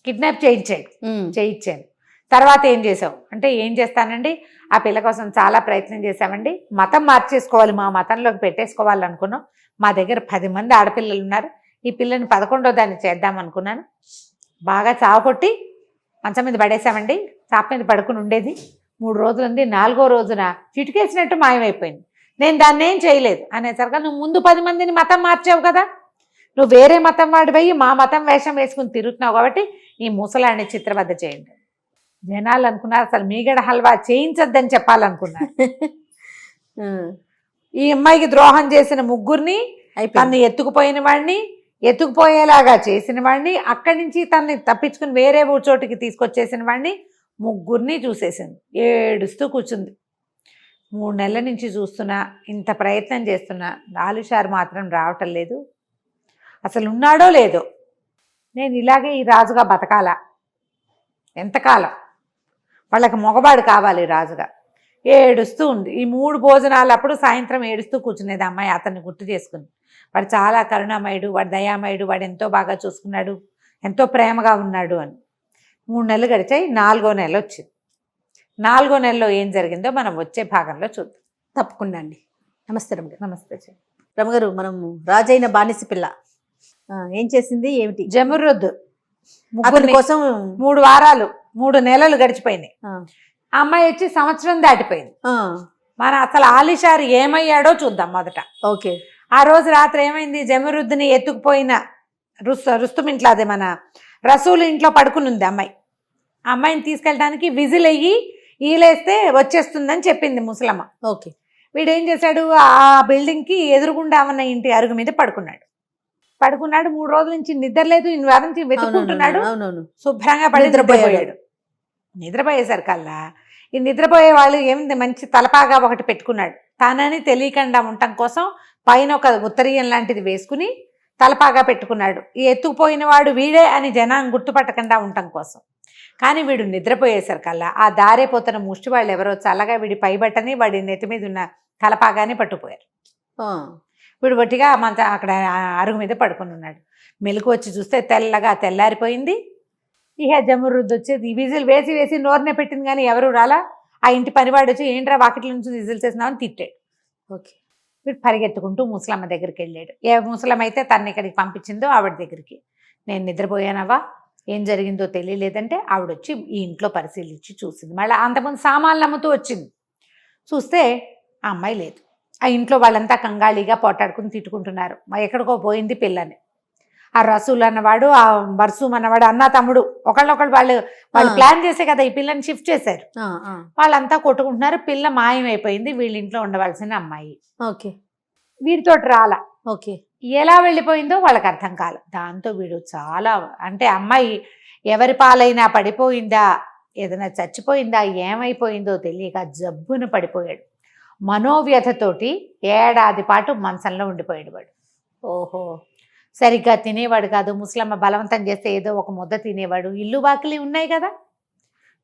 కిడ్నాప్ చేయించాను. తర్వాత ఏం చేసావు అంటే, ఏం చేస్తానండి, ఆ పిల్ల కోసం చాలా ప్రయత్నం చేశామండి, మతం మార్చేసుకోవాలి, మా మతంలోకి పెట్టేసుకోవాలనుకున్నాం, మా దగ్గర 10 మంది ఆడపిల్లలు ఉన్నారు, ఈ పిల్లని 11వ దాన్ని చేద్దాం అనుకున్నాను, బాగా చావకొట్టి మంచం మీద పడేసామండి, చాప మీద పడుకుని ఉండేది, 3 రోజులు ఉంది, 4వ రోజున చిటికేసినట్టు మాయమైపోయింది, నేను దాన్ని ఏం చేయలేదు అనేసరిగా నువ్వు ముందు 10 మందిని మతం మార్చావు కదా, నువ్వు వేరే మతం వాడిపోయి మా మతం వేషం వేసుకుని తిరుగుతున్నావు, కాబట్టి ఈ ముసలాన్ని చిత్రవధ చేయండి. జనాలు అనుకున్నారు అసలు మీగడ హల్వా చేయించద్దని చెప్పాలనుకున్నారు. ఈ అమ్మాయికి ద్రోహం చేసిన ముగ్గురిని, తన్ని ఎత్తుకుపోయేలాగా చేసిన వాడిని, అక్కడి నుంచి తన్ని తప్పించుకుని వేరే చోటికి తీసుకొచ్చేసిన వాడిని, ముగ్గురిని చూసేసింది. ఏడుస్తూ కూర్చుంది. 3 నెలల నుంచి చూస్తున్నా, ఇంత ప్రయత్నం చేస్తున్నా, లాలుషారు మాత్రం రావటం లేదు, అసలు ఉన్నాడో లేదో, నేను ఇలాగే ఈ రాజుగా బతకాలా ఎంతకాలం, వాళ్ళకి మగవాడు కావాలి రాజుగా. ఏడుస్తూ ఉంది. ఈ 3 భోజనాలు అప్పుడు సాయంత్రం ఏడుస్తూ కూర్చునేది అమ్మాయి, అతన్ని గుర్తు చేసుకుని, వాడు చాలా కరుణామయుడు, వాడు దయామయుడు, వాడు ఎంతో బాగా చూసుకున్నాడు, ఎంతో ప్రేమగా ఉన్నాడు అని. 3 నెలలు గడిచాయి, 4వ నెల వచ్చింది. 4వ నెలలో ఏం జరిగిందో మనం వచ్చే భాగంలో చూద్దాం. తప్పకుండా అండి. నమస్తే రమగారు. నమస్తే రమగారు, మనం రాజైన బానిస పిల్ల ఏం చేసింది ఏమిటి? జమురుద్దు ముగ్గురి కోసం 3 వారాలు 3 నెలలు గడిచిపోయినాయి. ఆ అమ్మాయి వచ్చి సంవత్సరం దాటిపోయింది. మన అసలు ఆలిషారు ఏమయ్యాడో చూద్దాం మొదట. ఓకే. ఆ రోజు రాత్రి ఏమైంది, జమురుద్దుని ఎత్తుకుపోయిన రుస్తుం ఇంట్లో, అదే మన రసూలు ఇంట్లో పడుకుని ఉంది అమ్మాయి. ఆ అమ్మాయిని తీసుకెళ్ళడానికి విజిల్ అయ్యి ఈలేస్తే వచ్చేస్తుందని చెప్పింది ముసలమ్మ. ఓకే. వీడేం చేశాడు, ఆ బిల్డింగ్కి ఎదురుగుండా ఉన్న ఇంటి అరుగు మీద పడుకున్నాడు. 3 రోజుల నుంచి నిద్ర లేదు, వారం నుంచి వెతుక్కుంటున్నాడు. అవునవును. శుభ్రంగా పడి నిద్రపోయాడు. నిద్రపోయేసరికల్లా ఈ నిద్రపోయే వాళ్ళు ఏమిటి, మంచి తలపాగా ఒకటి పెట్టుకున్నాడు. తానని తెలియకుండా ఉండటం కోసం పైన ఒక ఉత్తరీయం లాంటిది వేసుకుని తలపాగా పెట్టుకున్నాడు. ఈ ఎత్తుకుపోయిన వాడు వీడే అని జనం గుర్తుపట్టకుండా ఉండటం కోసం. కానీ వీడు నిద్రపోయేసరికల్లా ఆ దారైపోతున్న ముష్టి వాళ్ళు ఎవరో చల్లగా వీడి పైబట్టని వాడి నెత్తి మీద ఉన్న తలపాగాని పట్టుకుపోయారు. వీడు బట్టిగా అక్కడ అరుగు మీద పడుకుని ఉన్నాడు. మెలకు వచ్చి చూస్తే తెల్లారిపోయింది. ఇహ జమురుద్దు వచ్చేది, విజిల్ వేసి వేసి నోరునే పెట్టింది కానీ ఎవరు రాలా. ఆ ఇంటి పనివాడు వచ్చి ఏంట్రా వాకిట్ల నుంచి విజిల్ చేసినామని తిట్టాడు. ఓకే. వీడు పరిగెత్తుకుంటూ ముసలమ్మ దగ్గరికి వెళ్ళాడు. ఏ ముసలమ్మ అయితే తను ఇక్కడికి పంపించిందో ఆవిడ దగ్గరికి. నేను నిద్రపోయానవా, ఏం జరిగిందో తెలియలేదంటే ఆవిడ వచ్చి ఈ ఇంట్లో పరిశీలించి చూసింది. మళ్ళీ అంతకుముందు సామాన్లు అమ్ముతూ వచ్చింది. చూస్తే ఆ అమ్మాయి లేదు. ఆ ఇంట్లో వాళ్ళంతా కంగాళీగా పోటాడుకుని తిట్టుకుంటున్నారు. ఎక్కడికో పోయింది పిల్లని. ఆ రసూల్ అన్నవాడు, ఆ బర్సూమ్ అన్నవాడు, అన్న తమ్ముడు ఒకళ్ళొకళ్ళు వాళ్ళు ప్లాన్ చేసే కదా ఈ పిల్లని షిఫ్ట్ చేశారు. వాళ్ళంతా కొట్టుకుంటున్నారు. పిల్ల మాయమైపోయింది. వీళ్ళ ఇంట్లో ఉండవలసిన అమ్మాయి. ఓకే. వీడితోటి రాలా. ఓకే. ఎలా వెళ్ళిపోయిందో వాళ్ళకి అర్థం కాల. దాంతో వీడు చాలా, అంటే అమ్మాయి ఎవరి పాలైనా పడిపోయిందా, ఏదైనా చచ్చిపోయిందా, ఏమైపోయిందో తెలియక జబ్బున పడిపోయాడు. మనోవ్యధతోటి ఏడాది పాటు మంచంలో ఉండిపోయాడు వాడు. ఓహో. సరిగ్గా తినేవాడు కాదు. ముసలమ్మ బలవంతం చేస్తే ఏదో ఒక ముద్ద తినేవాడు. ఇల్లు వాకిలి ఉన్నాయి కదా,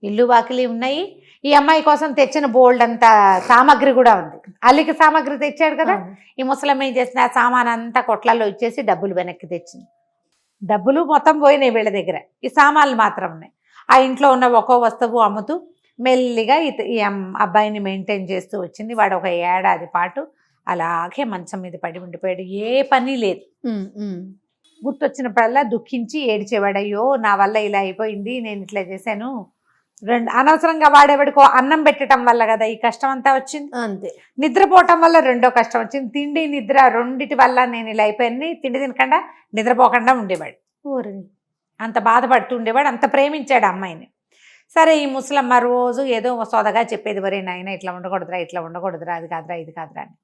ఇల్లు వాకిలి ఉన్నాయి. ఈ అమ్మాయి కోసం తెచ్చిన బోల్డ్ అంత సామాగ్రి కూడా ఉంది. అల్లికి సామాగ్రి తెచ్చాడు కదా. ఈ ముసలమ్మ ఏం చేసిన ఆ సామాన్ అంతా కొట్లలో ఇచ్చేసి డబ్బులు వెనక్కి తెచ్చింది. డబ్బులు మొత్తం పోయినాయి వీళ్ళ దగ్గర, ఈ సామాన్లు మాత్రం ఉన్నాయి. ఆ ఇంట్లో ఉన్న ఒక్కో వస్తువు అమ్ముతూ మెల్లిగా ఈ అబ్బాయిని మెయింటైన్ చేస్తూ వచ్చింది. వాడు ఒక ఏడాది పాటు అలాగే మంచం మీద పడి ఉండిపోయాడు. ఏ పని లేదు. గుర్తొచ్చినప్పుడల్లా దుఃఖించి ఏడిచేవాడు. అయ్యో నా వల్ల ఇలా అయిపోయింది, నేను ఇట్లా చేశాను. అనవసరంగా వాడెవడికో అన్నం పెట్టడం వల్ల కదా ఈ కష్టం అంతా వచ్చింది. అంతే. నిద్రపోవటం వల్ల రెండో కష్టం వచ్చింది. తిండి నిద్ర రెండిటి వల్ల నేను ఇలా అయిపోయాను. తిండి తినకుండా నిద్రపోకుండా ఉండేవాడు. అంత బాధపడుతూ ఉండేవాడు. అంత ప్రేమించాడు అమ్మాయిని. సరే, ఈ ముసలమ్మ రోజు ఏదో సోదగా చెప్పేది, వరే నాయన ఇట్లా ఉండకూడదురా, ఇట్లా ఉండకూడదురా, అది కాదురా, ఇది కాదురా అని.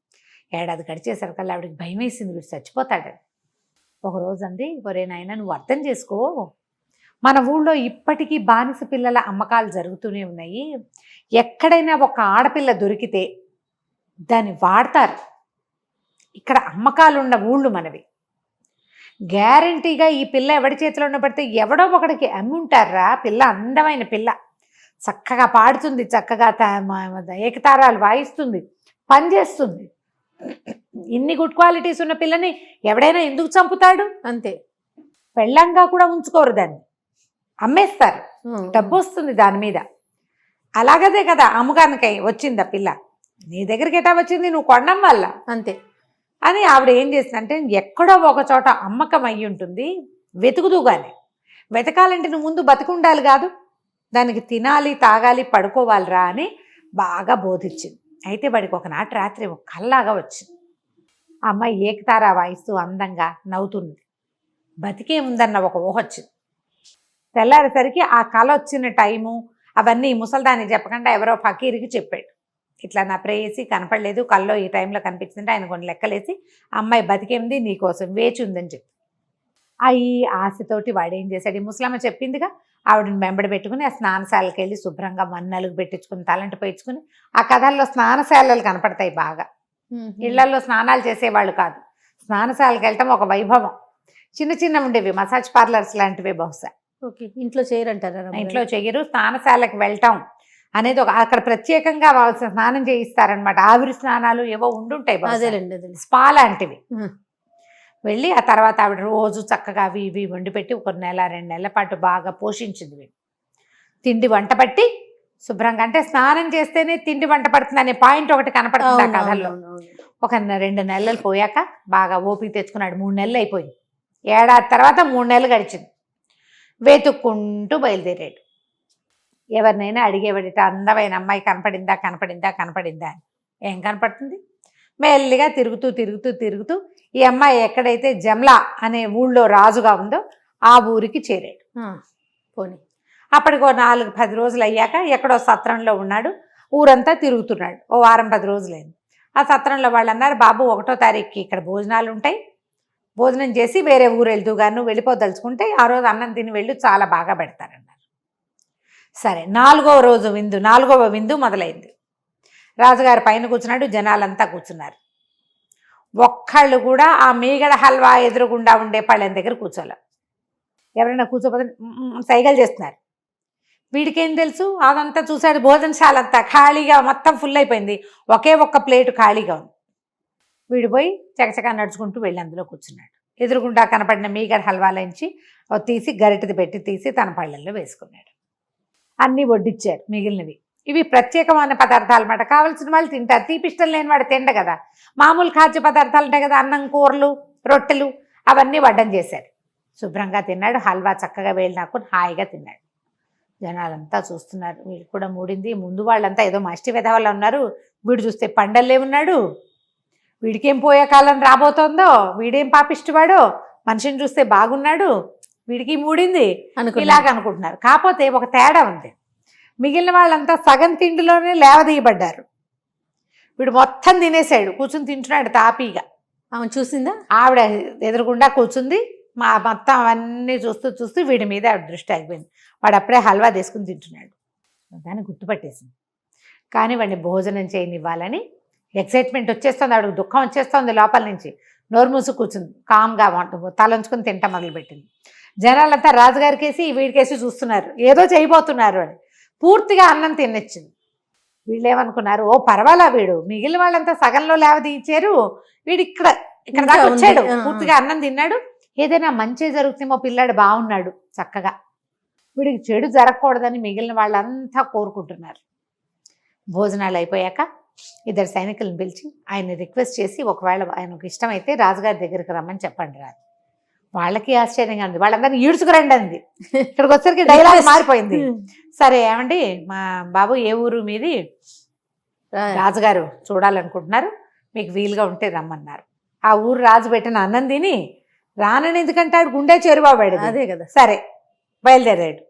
ఏడాది గడిచేసరికల్లా ఆవిడకి భయం వేసింది, వీడు చచ్చిపోతాడని. ఒకరోజు అంది, వరే నాయన నువ్వు అర్థం చేసుకో, మన ఊళ్ళో ఇప్పటికీ బానిస పిల్లల అమ్మకాలు జరుగుతూనే ఉన్నాయి. ఎక్కడైనా ఒక ఆడపిల్ల దొరికితే దాన్ని వాడతారు. ఇక్కడ అమ్మకాలు ఉన్న ఊళ్ళు మనవి. గ్యారంటీగా ఈ పిల్ల ఎవడి చేతిలో ఉండబడితే ఎవడో ఒకడికి అమ్మి ఉంటారా. పిల్ల అందమైన పిల్ల, చక్కగా పాడుతుంది, చక్కగా ఏకతారాలు వాయిస్తుంది, పనిచేస్తుంది. ఇన్ని గుడ్ క్వాలిటీస్ ఉన్న పిల్లని ఎవడైనా ఎందుకు చంపుతాడు? అంతే. పెళ్ళంగా కూడా ఉంచుకోరు, దాన్ని అమ్మేస్తారు, డబ్బు వస్తుంది దాని మీద. అలాగదే కదా అమ్మకానికై వచ్చింది ఆ పిల్ల. నీ దగ్గరికి ఎటా వచ్చింది? నువ్వు కొనడం వల్ల. అంతే అని ఆవిడ ఏం చేసిందంటే, ఎక్కడో ఒక చోట అమ్మకం అయ్యి ఉంటుంది, వెతుకుదుగానే. వెతకాలంటే నువ్వు ముందు బతికుండాలి కాదు, దానికి తినాలి, తాగాలి, పడుకోవాలిరా అని బాగా బోధించింది. అయితే వాడికి ఒకనాటి రాత్రి ఒక కల్లాగా వచ్చింది. ఆ అమ్మాయి ఏకతారా వాయిస్తూ అందంగా నవ్వుతుంది. బతికే ఉందన్న ఒక ఊహ వచ్చింది. తెల్లారేసరికి ఆ కళ వచ్చిన టైము అవన్నీ ముసల్దానికి చెప్పకుండా ఎవరో ఫకీరికి చెప్పాడు. ఇట్లా నా ప్రేయసి కనపడలేదు, కల్లో ఈ టైంలో కనిపించిందంటే ఆయన కొన్ని లెక్కలేసి అమ్మాయి బతికేంది, నీకోసం వేచి ఉందని చెప్పి. ఈ ఆశతోటి వాడేం చేశాడు, ఈ ముసలమ్మ చెప్పిందిగా, ఆవిడని వెంబడి పెట్టుకుని ఆ స్నానశాలకి వెళ్ళి శుభ్రంగా మన్నలుగు పెట్టించుకుని తలంటి పోయించుకుని. ఆ కథల్లో స్నానశాలలు కనపడతాయి బాగా. ఇళ్లలో స్నానాలు చేసేవాళ్ళు కాదు, స్నానశాలకు వెళ్ళటం ఒక వైభవం. చిన్న చిన్న ఉండేవి మసాజ్ పార్లర్స్ లాంటివి బహుశా. ఓకే. ఇంట్లో చేయరంటారా? ఇంట్లో చెయ్యరు. స్నానశాలకు వెళ్ళటం అనేది ఒక అక్కడ ప్రత్యేకంగా స్నానం చేయిస్తారనమాట. ఆవిరి స్నానాలు ఏవో ఉండుంటాయి, స్పా లాంటివి. వెళ్ళి ఆ తర్వాత ఆవిడ రోజు చక్కగా అవి ఇవి వండి పెట్టి ఒక 1-2 నెలల పాటు బాగా పోషించింది. తిండి వంట పట్టి శుభ్రంగా, అంటే స్నానం చేస్తేనే తిండి వంట పడుతుంది అనే పాయింట్ ఒకటి కనపడుతుంది ఆ కథల్లో. ఒక 2 నెలలు పోయాక బాగా ఓపిక తెచ్చుకున్నాడు. 3 నెలలు అయిపోయింది. ఏడాది తర్వాత 3 నెలలు గడిచింది. వెతుక్కుంటూ బయలుదేరాడు. ఎవరినైనా అడిగేవాడిట, అందమైన అమ్మాయి కనపడిందా కనపడిందా కనపడిందా అని. ఏం కనపడుతుంది? మెల్లిగా తిరుగుతూ తిరుగుతూ తిరుగుతూ ఈ అమ్మాయి ఎక్కడైతే జమ్లా అనే ఊళ్ళో రాజుగా ఉందో ఆ ఊరికి చేరాడు. పోనీ అప్పటికో 4-10 రోజులు అయ్యాక ఎక్కడో సత్రంలో ఉన్నాడు. ఊరంతా తిరుగుతున్నాడు. ఓ వారం 10 రోజులైంది. ఆ సత్రంలో వాళ్ళు అన్నారు, బాబు 1వ తారీఖుకి ఇక్కడ భోజనాలు ఉంటాయి, భోజనం చేసి వేరే ఊరు వెళ్తూ గాను వెళ్ళిపోదలుచుకుంటే ఆ రోజు అన్నం తిని వెళ్ళు, చాలా బాగా పెడతారన్నారు. సరే 4వ విందు మొదలైంది. రాజుగారు పైన కూర్చున్నాడు, జనాలంతా కూర్చున్నారు. ఒక్కళ్ళు కూడా ఆ మీగడ హల్వా ఎదురుగుండా ఉండే పళ్ళెం దగ్గర కూర్చోలే. ఎవరైనా కూర్చోపోతే సైగలు చేస్తున్నారు. వీడికేం తెలుసు, అదంతా చూశాడు. భోజనశాల అంతా ఖాళీగా మొత్తం ఫుల్ అయిపోయింది, ఒకే ఒక్క ప్లేటు ఖాళీగా ఉంది. వీడు పోయి చకచకా నడుచుకుంటూ వెళ్ళి అందులో కూర్చున్నాడు. ఎదురుగుండా కనపడిన మీగడ హల్వాలోంచి తీసి గరిటెది పెట్టి తీసి తన పళ్ళల్లో వేసుకున్నాడు. అన్నీ వడ్డిచ్చారు మిగిలినవి. ఇవి ప్రత్యేకమైన పదార్థాలు అన్నమాట, కావాల్సిన వాళ్ళు తింటారు. తీపిష్టం లేని వాడు తిండ కదా. మామూలు ఖాద్య పదార్థాలు ఉంటాయి కదా, అన్నం, కూరలు, రొట్టెలు, అవన్నీ వడ్డం చేశారు. శుభ్రంగా తిన్నాడు. హల్వా చక్కగా వేలు నాకుని హాయిగా తిన్నాడు. జనాలంతా చూస్తున్నారు. వీడు కూడా మూడింది. ముందు వాళ్ళంతా ఏదో మష్టి వెధవల్లో ఉన్నారు, వీడు చూస్తే పండల్లే ఉన్నాడు. వీడికేం పోయే కాలం రాబోతోందో, వీడేం పాపిష్టివాడో, మనిషిని చూస్తే బాగున్నాడు, వీడికి మూడింది ఇలాగ అనుకుంటున్నారు. కాకపోతే ఒక తేడా ఉంది, మిగిలిన వాళ్ళంతా సగం తిండిలోనే లేవదీయబడ్డారు. వీడు మొత్తం తినేసాడు, కూర్చుని తింటున్నాడు తాపీగా. ఆమె చూసిందా? ఆవిడ ఎదురుగుండా కూర్చుంది. మొత్తం అవన్నీ చూస్తూ వీడి మీద ఆవిడ దృష్టి ఆగిపోయింది. వాడు అప్పుడే హల్వా తీసుకుని తింటున్నాడు. దాన్ని గుర్తుపట్టేసింది. కానీ వాడిని భోజనం చేయనివ్వాలని ఎక్సైట్మెంట్ వచ్చేస్తుంది, ఆవిడకు దుఃఖం వచ్చేస్తుంది లోపల నుంచి. నోరు మూసు కూర్చుంది, కామ్గా తలంచుకుని తింటా మొదలుపెట్టింది. జనాలంతా రాజుగారికేసి వీడికేసి చూస్తున్నారు, ఏదో చేయబోతున్నారు అని. పూర్తిగా అన్నం తినొచ్చింది. వీళ్ళు ఏమనుకున్నారు, ఓ పర్వాలా, వీడు మిగిలిన వాళ్ళంతా సగంలో లేవదీయించారు, వీడు ఇక్కడ దాకా వచ్చాడు, పూర్తిగా అన్నం తిన్నాడు, ఏదైనా మంచి జరుగుతుందేమో, పిల్లాడు బాగున్నాడు చక్కగా, వీడికి చెడు జరగకూడదని మిగిలిన వాళ్ళంతా కోరుకుంటున్నారు. భోజనాలు అయిపోయాక 2 సైనికులను పిలిచి ఆయన్ని రిక్వెస్ట్ చేసి, ఒకవేళ ఆయనకు ఇష్టమైతే రాజుగారి దగ్గరికి రమ్మని చెప్పండి రాదు. వాళ్ళకి ఆశ్చర్యంగా ఉంది, వాళ్ళందరినీ ఈడ్చుకురండి అంది. ఇక్కడికి వచ్చరికి డైలాగ్ మారిపోయింది. సరే ఏమండి, మా బాబు ఏ ఊరు మీది, రాజుగారు చూడాలనుకుంటున్నారు, మీకు వీలుగా ఉంటే రమ్మన్నారు. ఆ ఊరు రాజు పెట్టిన అన్నం తిని రానని ఎందుకంటాడు, గుండె చెరువాడు. అదే కదా. సరే బయలుదేరాడు.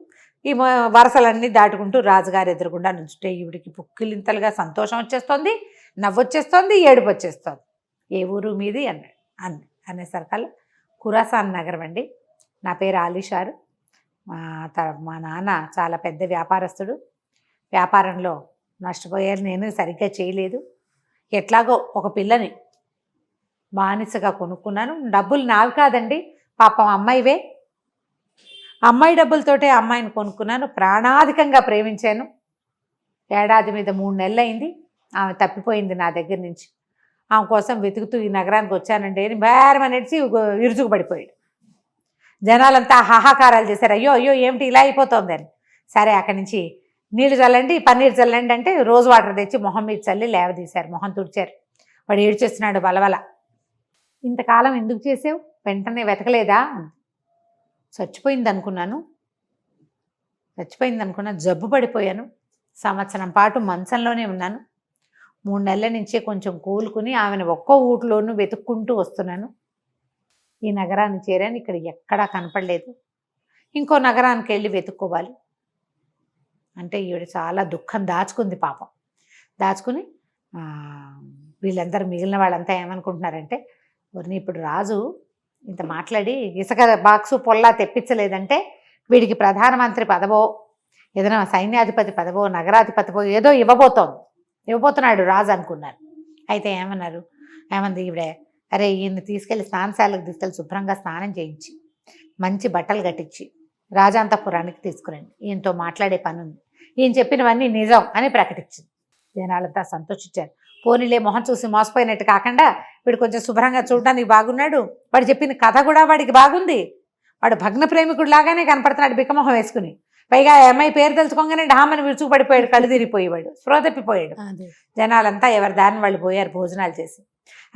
ఈ వరసలన్నీ దాటుకుంటూ రాజుగారు ఎదురుగుండా నుంచుంటే ఈవిడికి పుక్కిలింతలుగా సంతోషం వచ్చేస్తుంది, నవ్వొచ్చేస్తుంది, ఏడుపు వచ్చేస్తుంది. ఏ ఊరు మీది అన్నాడు. అనేసరికల్లా ఖురాసాన్ నగరం అండి, నా పేరు ఆలీషారు, మా నాన్న చాలా పెద్ద వ్యాపారస్తుడు, వ్యాపారంలో నష్టపోయారు, నేను సరిగ్గా చేయలేదు, ఎట్లాగో ఒక పిల్లని బానిసగా కొనుక్కున్నాను, డబ్బులు నావి కాదండి, పాపం అమ్మాయివే, అమ్మాయి డబ్బులతోటే అమ్మాయిని కొనుక్కున్నాను, ప్రాణాధికంగా ప్రేమించాను, ఏడాది మీద 3 నెలలు అయింది, ఆమె తప్పిపోయింది నా దగ్గర నుంచి, ఆమె కోసం వెతుకుతూ ఈ నగరానికి వచ్చానండి అని బేరమనేసి ఇరుచుకు పడిపోయాడు. జనాలంతా హాహాకారాలు చేశారు, అయ్యో అయ్యో ఏమిటి ఇలా అయిపోతుంది అని. సరే అక్కడి నుంచి నీళ్లు చల్లండి, పన్నీరు చల్లండి అంటే రోజు వాటర్ తెచ్చి మొహం మీద చల్లి లేవదీశారు, మొహం తుడిచారు. వాడు ఏడ్చేస్తున్నాడు బలబల. ఇంతకాలం ఎందుకు చేసావు, వెంటనే వెతకలేదా? చచ్చిపోయింది అనుకున్నాను, జబ్బు పడిపోయాను, సంవత్సరం పాటు మంచంలోనే ఉన్నాను, 3 నెలల నుంచే కొంచెం కోలుకుని ఆమెను ఒక్కో ఊట్లోనూ వెతుక్కుంటూ వస్తున్నాను, ఈ నగరాన్ని చేరాను, ఇక్కడ ఎక్కడా కనపడలేదు, ఇంకో నగరానికి వెళ్ళి వెతుక్కోవాలి అంటే ఈవిడ చాలా దుఃఖం దాచుకుంది. పాపం దాచుకుని వీళ్ళందరూ మిగిలిన వాళ్ళంతా ఏమనుకుంటున్నారంటే, ఎవరిని ఇప్పుడు రాజు ఇంత మాట్లాడి ఇసుక బాక్సు పొల్లా తెప్పించలేదంటే వీడికి ప్రధానమంత్రి పదవో, ఏదైనా సైన్యాధిపతి పదవో, నగరాధిపతివో ఏదో ఇవ్వబోతున్నాడు రాజు అనుకున్నారు. అయితే ఏమంది ఈవిడే, అరే ఈయన్ని తీసుకెళ్ళి స్నానశాలకు తీసుకెళ్ళి శుభ్రంగా స్నానం చేయించి మంచి బట్టలు కట్టించి రాజాంతపురానికి తీసుకురండి, ఈయనతో మాట్లాడే పని ఉంది, ఈయన చెప్పినవన్నీ నిజం అని ప్రకటించింది. జనాలంతా సంతోషించారు. పోనీలే, మొహం చూసి మోసపోయినట్టు కాకుండా వీడు కొంచెం శుభ్రంగా చూడడానికి బాగున్నాడు, వాడు చెప్పిన కథ కూడా వాడికి బాగుంది, వాడు భగ్న ప్రేమికుడు లాగానే కనపడుతున్నాడు బిక్కమొహం వేసుకుని, పైగా అమ్మాయి పేరు తెలుసుకోగానే డామని విరుచుకుపడిపోయాడు, కళ్ళు తిరిగిపోయేవాడు, స్పృహ తప్పిపోయాడు. జనాలంతా ఎవరి దాన్ని వాళ్ళు పోయారు భోజనాలు చేసి.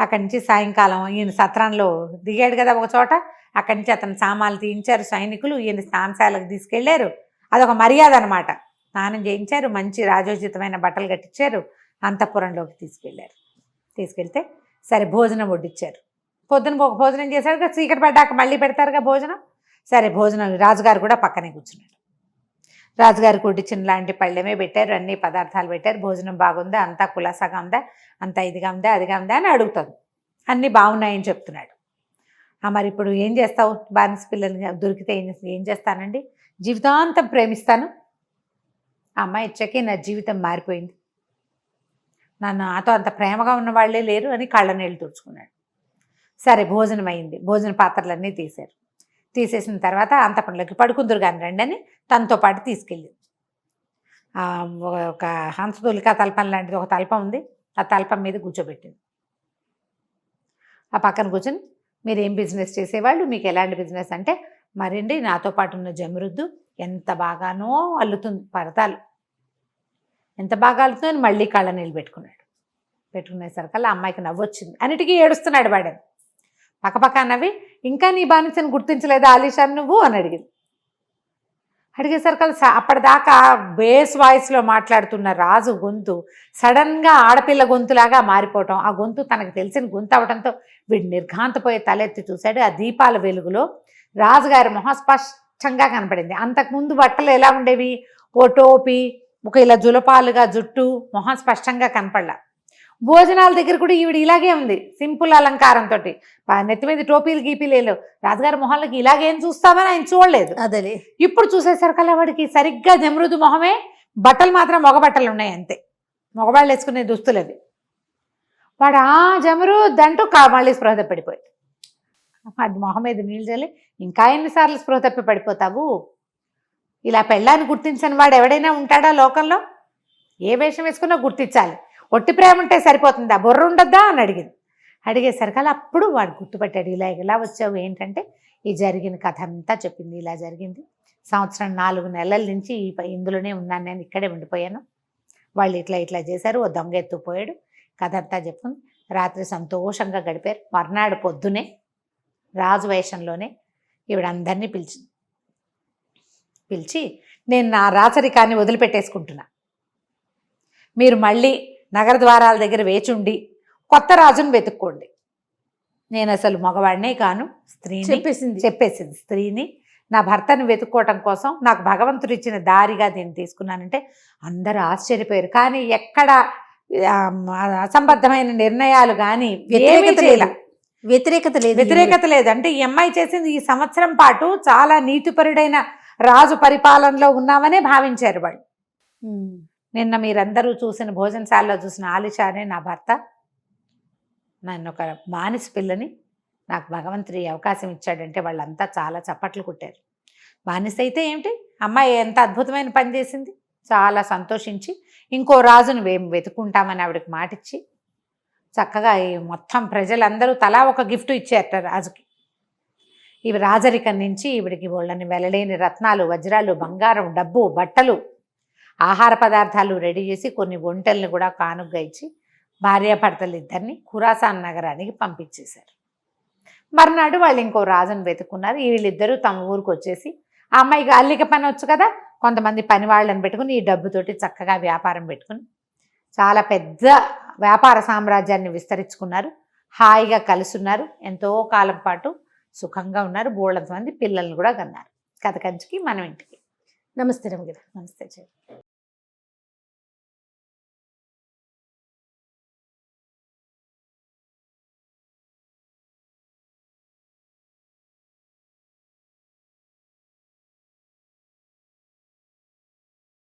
అక్కడి నుంచి సాయంకాలం ఈయన సత్రంలో దిగాడు కదా ఒక చోట, అక్కడి నుంచి అతను సామాన్లు తీయించారు సైనికులు, ఈయన స్నానశాలకు తీసుకెళ్లారు, అదొక మర్యాద అనమాట. స్నానం చేయించారు, మంచి రాజోచితమైన బట్టలు కట్టించారు, అంతఃపురంలోకి తీసుకెళ్తే సరే భోజనం వడ్డిచ్చారు. భోజనం చేశారు కదా, చీకటి పడ్డాక మళ్ళీ పెడతారుగా భోజనం. సరే భోజనం, రాజుగారు కూడా పక్కనే కూర్చున్నాడు. రాజుగారి కుడిచిన లాంటి పళ్ళెమే పెట్టారు, అన్ని పదార్థాలు పెట్టారు, భోజనం బాగుందా, అంతా కులాసాగా ఉందా, అంతా ఇదిగా ఉందా అదిగా ఉందా అని అడుగుతుంది. అన్నీ బాగున్నాయని చెప్తున్నాడు. మరి ఇప్పుడు ఏం చేస్తావు, బానిస పిల్లలు దొరికితే ఏం చేస్తానండి, జీవితాంతం ప్రేమిస్తాను. ఆ అమ్మాయి ఇచ్చకి నా జీవితం మారిపోయింది, నాతో అంత ప్రేమగా ఉన్న వాళ్ళే లేరు అని కళ్ళ నీళ్ళు తుడుచుకున్నాడు. సరే భోజనం అయింది, భోజన పాత్రలన్నీ తీశారు. తీసేసిన తర్వాత అంతపండ్లోకి పడుకుందరు కానీ రండి అని తనతో పాటు తీసుకెళ్ళింది. ఒక హంసతూలికా తల్పం లాంటిది ఒక తల్పం ఉంది, ఆ తల్పం మీద కూర్చోబెట్టింది. ఆ పక్కన కూర్చొని మీరు ఏం బిజినెస్ చేసేవాళ్ళు, మీకు ఎలాంటి బిజినెస్ అంటే, మరండి నాతో పాటు ఉన్న జమరుద్దు ఎంత బాగానో అల్లుతుంది పరదాలు, ఎంత బాగా అల్లుతుందని మళ్ళీ కళ్ళ నీళ్ళు పెట్టుకునేసరికల్లా అమ్మాయికి నవ్వు వచ్చింది. అన్నిటికీ ఏడుస్తున్నాడు వాడని. పక్కపక్క నవ్వి, ఇంకా నీ బానిసని గుర్తించలేదా ఆలీషాన్ నువ్వు అని అడిగేసరికల్లా అప్పటిదాకా బేస్ వాయిస్లో మాట్లాడుతున్న రాజు గొంతు సడన్గా ఆడపిల్ల గొంతులాగా మారిపోవటం, ఆ గొంతు తనకు తెలిసిన గొంతు అవడంతో వీడు నిర్ఘాంతపోయి తలెత్తి చూశాడు. ఆ దీపాల వెలుగులో రాజుగారి మొహం స్పష్టంగా కనపడింది. అంతకుముందు బట్టలు ఎలా ఉండేవి, ఓ టోపీ, ఒక ఇలా జులపాలుగా జుట్టు, మొహం స్పష్టంగా కనపడలా. భోజనాల దగ్గర కూడా ఈవిడ ఇలాగే ఉంది, సింపుల్ అలంకారంతో, నెత్తి మీద టోపీలు గీపీలేలు. రాజుగారి మొహాలకి ఇలాగేం చూస్తామని ఆయన చూడలేదు. అదే ఇప్పుడు చూసేసరికల్లా వాడికి సరిగ్గా జమరుదు మొహమే, బట్టలు మాత్రం మగ బట్టలు ఉన్నాయి అంతే, మగవాళ్ళు వేసుకునే దుస్తులు అవి. వాడు జమరుద్ అంటూ మళ్ళీ స్పృహ తప్పిపోయాడు. అది మొహం మీద నీళ్ళు చల్లి, ఇంకా ఎన్నిసార్లు స్పృహ తప్పి పడిపోతావు, ఇలా పెళ్ళాన్ని గుర్తించని వాడు ఎవడైనా ఉంటాడా లోకంలో, ఏ వేషం వేసుకున్నా గుర్తించాలి, ఒట్టి ప్రేమ ఉంటే సరిపోతుందా, బుర్ర ఉండద్దా అని అడిగేసరికల్లా అప్పుడు వాడు గుర్తుపట్టాడు. ఇలా వచ్చావు ఏంటంటే, ఈ జరిగిన కథ అంతా చెప్పింది. ఇలా జరిగింది, సంవత్సరం 4 నెలల నుంచి ఇందులోనే ఉన్నాను, నేను ఇక్కడే ఉండిపోయాను, వాళ్ళు ఇట్లా చేశారు, ఓ దొంగ ఎత్తుపోయాడు, కథ అంతా చెప్పుకుంది. రాత్రి సంతోషంగా గడిపారు. మర్నాడు పొద్దునే రాజు వేషంలోనే ఈవిడ అందరినీ పిలిచి నేను నా రాచరికాన్ని వదిలిపెట్టేసుకుంటున్నా, మీరు మళ్ళీ నగర ద్వారాల దగ్గర వేచుండి కొత్త రాజును వెతుక్కోండి, నేను అసలు మగవాడినే కాను, స్త్రీని చెప్పేసింది. స్త్రీని నా భర్తను వెతుక్కోవటం కోసం నాకు భగవంతుడు ఇచ్చిన దారిగా నేను తీసుకున్నానంటే అందరూ ఆశ్చర్యపోయారు. కానీ ఎక్కడ అసంబద్ధమైన నిర్ణయాలు కానీ వ్యతిరేకత లేదు. అంటే ఈ అమ్మాయి చేసింది, ఈ సంవత్సరం పాటు చాలా నీతిపరుడైన రాజు పరిపాలనలో ఉన్నామనే భావించారు వాళ్ళు. నిన్న మీరందరూ చూసిన భోజనశాలలో చూసిన ఆలిషానే నా భర్త, నన్ను ఒక బానిస పిల్లని నాకు భగవంతుడి అవకాశం ఇచ్చాడంటే వాళ్ళంతా చాలా చప్పట్లు కొట్టారు. బానిస అయితే ఏమిటి, అమ్మాయి ఎంత అద్భుతమైన పని చేసింది, చాలా సంతోషించి ఇంకో రాజును వెతుకుంటామని ఆవిడకి మాటిచ్చి చక్కగా మొత్తం ప్రజలందరూ తలా ఒక గిఫ్ట్ ఇచ్చారట రాజుకి. ఇవి రాజరికం నుంచి ఈవిడికి వాళ్ళని వెళ్ళలేని రత్నాలు, వజ్రాలు, బంగారం, డబ్బు, బట్టలు, ఆహార పదార్థాలు రెడీ చేసి కొన్ని ఒంటెల్ని కూడా కానుగ్గా ఇచ్చి భార్యాభర్తలు ఇద్దరిని ఖురాసాన్ నగరానికి పంపించేశారు. మర్నాడు వాళ్ళు ఇంకో రాజును వెతుకున్నారు. వీళ్ళిద్దరూ తమ ఊరికి వచ్చేసి, ఆ అమ్మాయికి అల్లిక పని వచ్చు కదా, కొంతమంది పని వాళ్ళని పెట్టుకుని ఈ డబ్బుతోటి చక్కగా వ్యాపారం పెట్టుకుని చాలా పెద్ద వ్యాపార సామ్రాజ్యాన్ని విస్తరించుకున్నారు. హాయిగా కలుసున్నారు, ఎంతో కాలం పాటు సుఖంగా ఉన్నారు. బోళ్ళంత మంది పిల్లల్ని కూడా కన్నారు. కథ కంచికి మనం ఇంటికి. నమస్తే రమగారు. నమస్తే.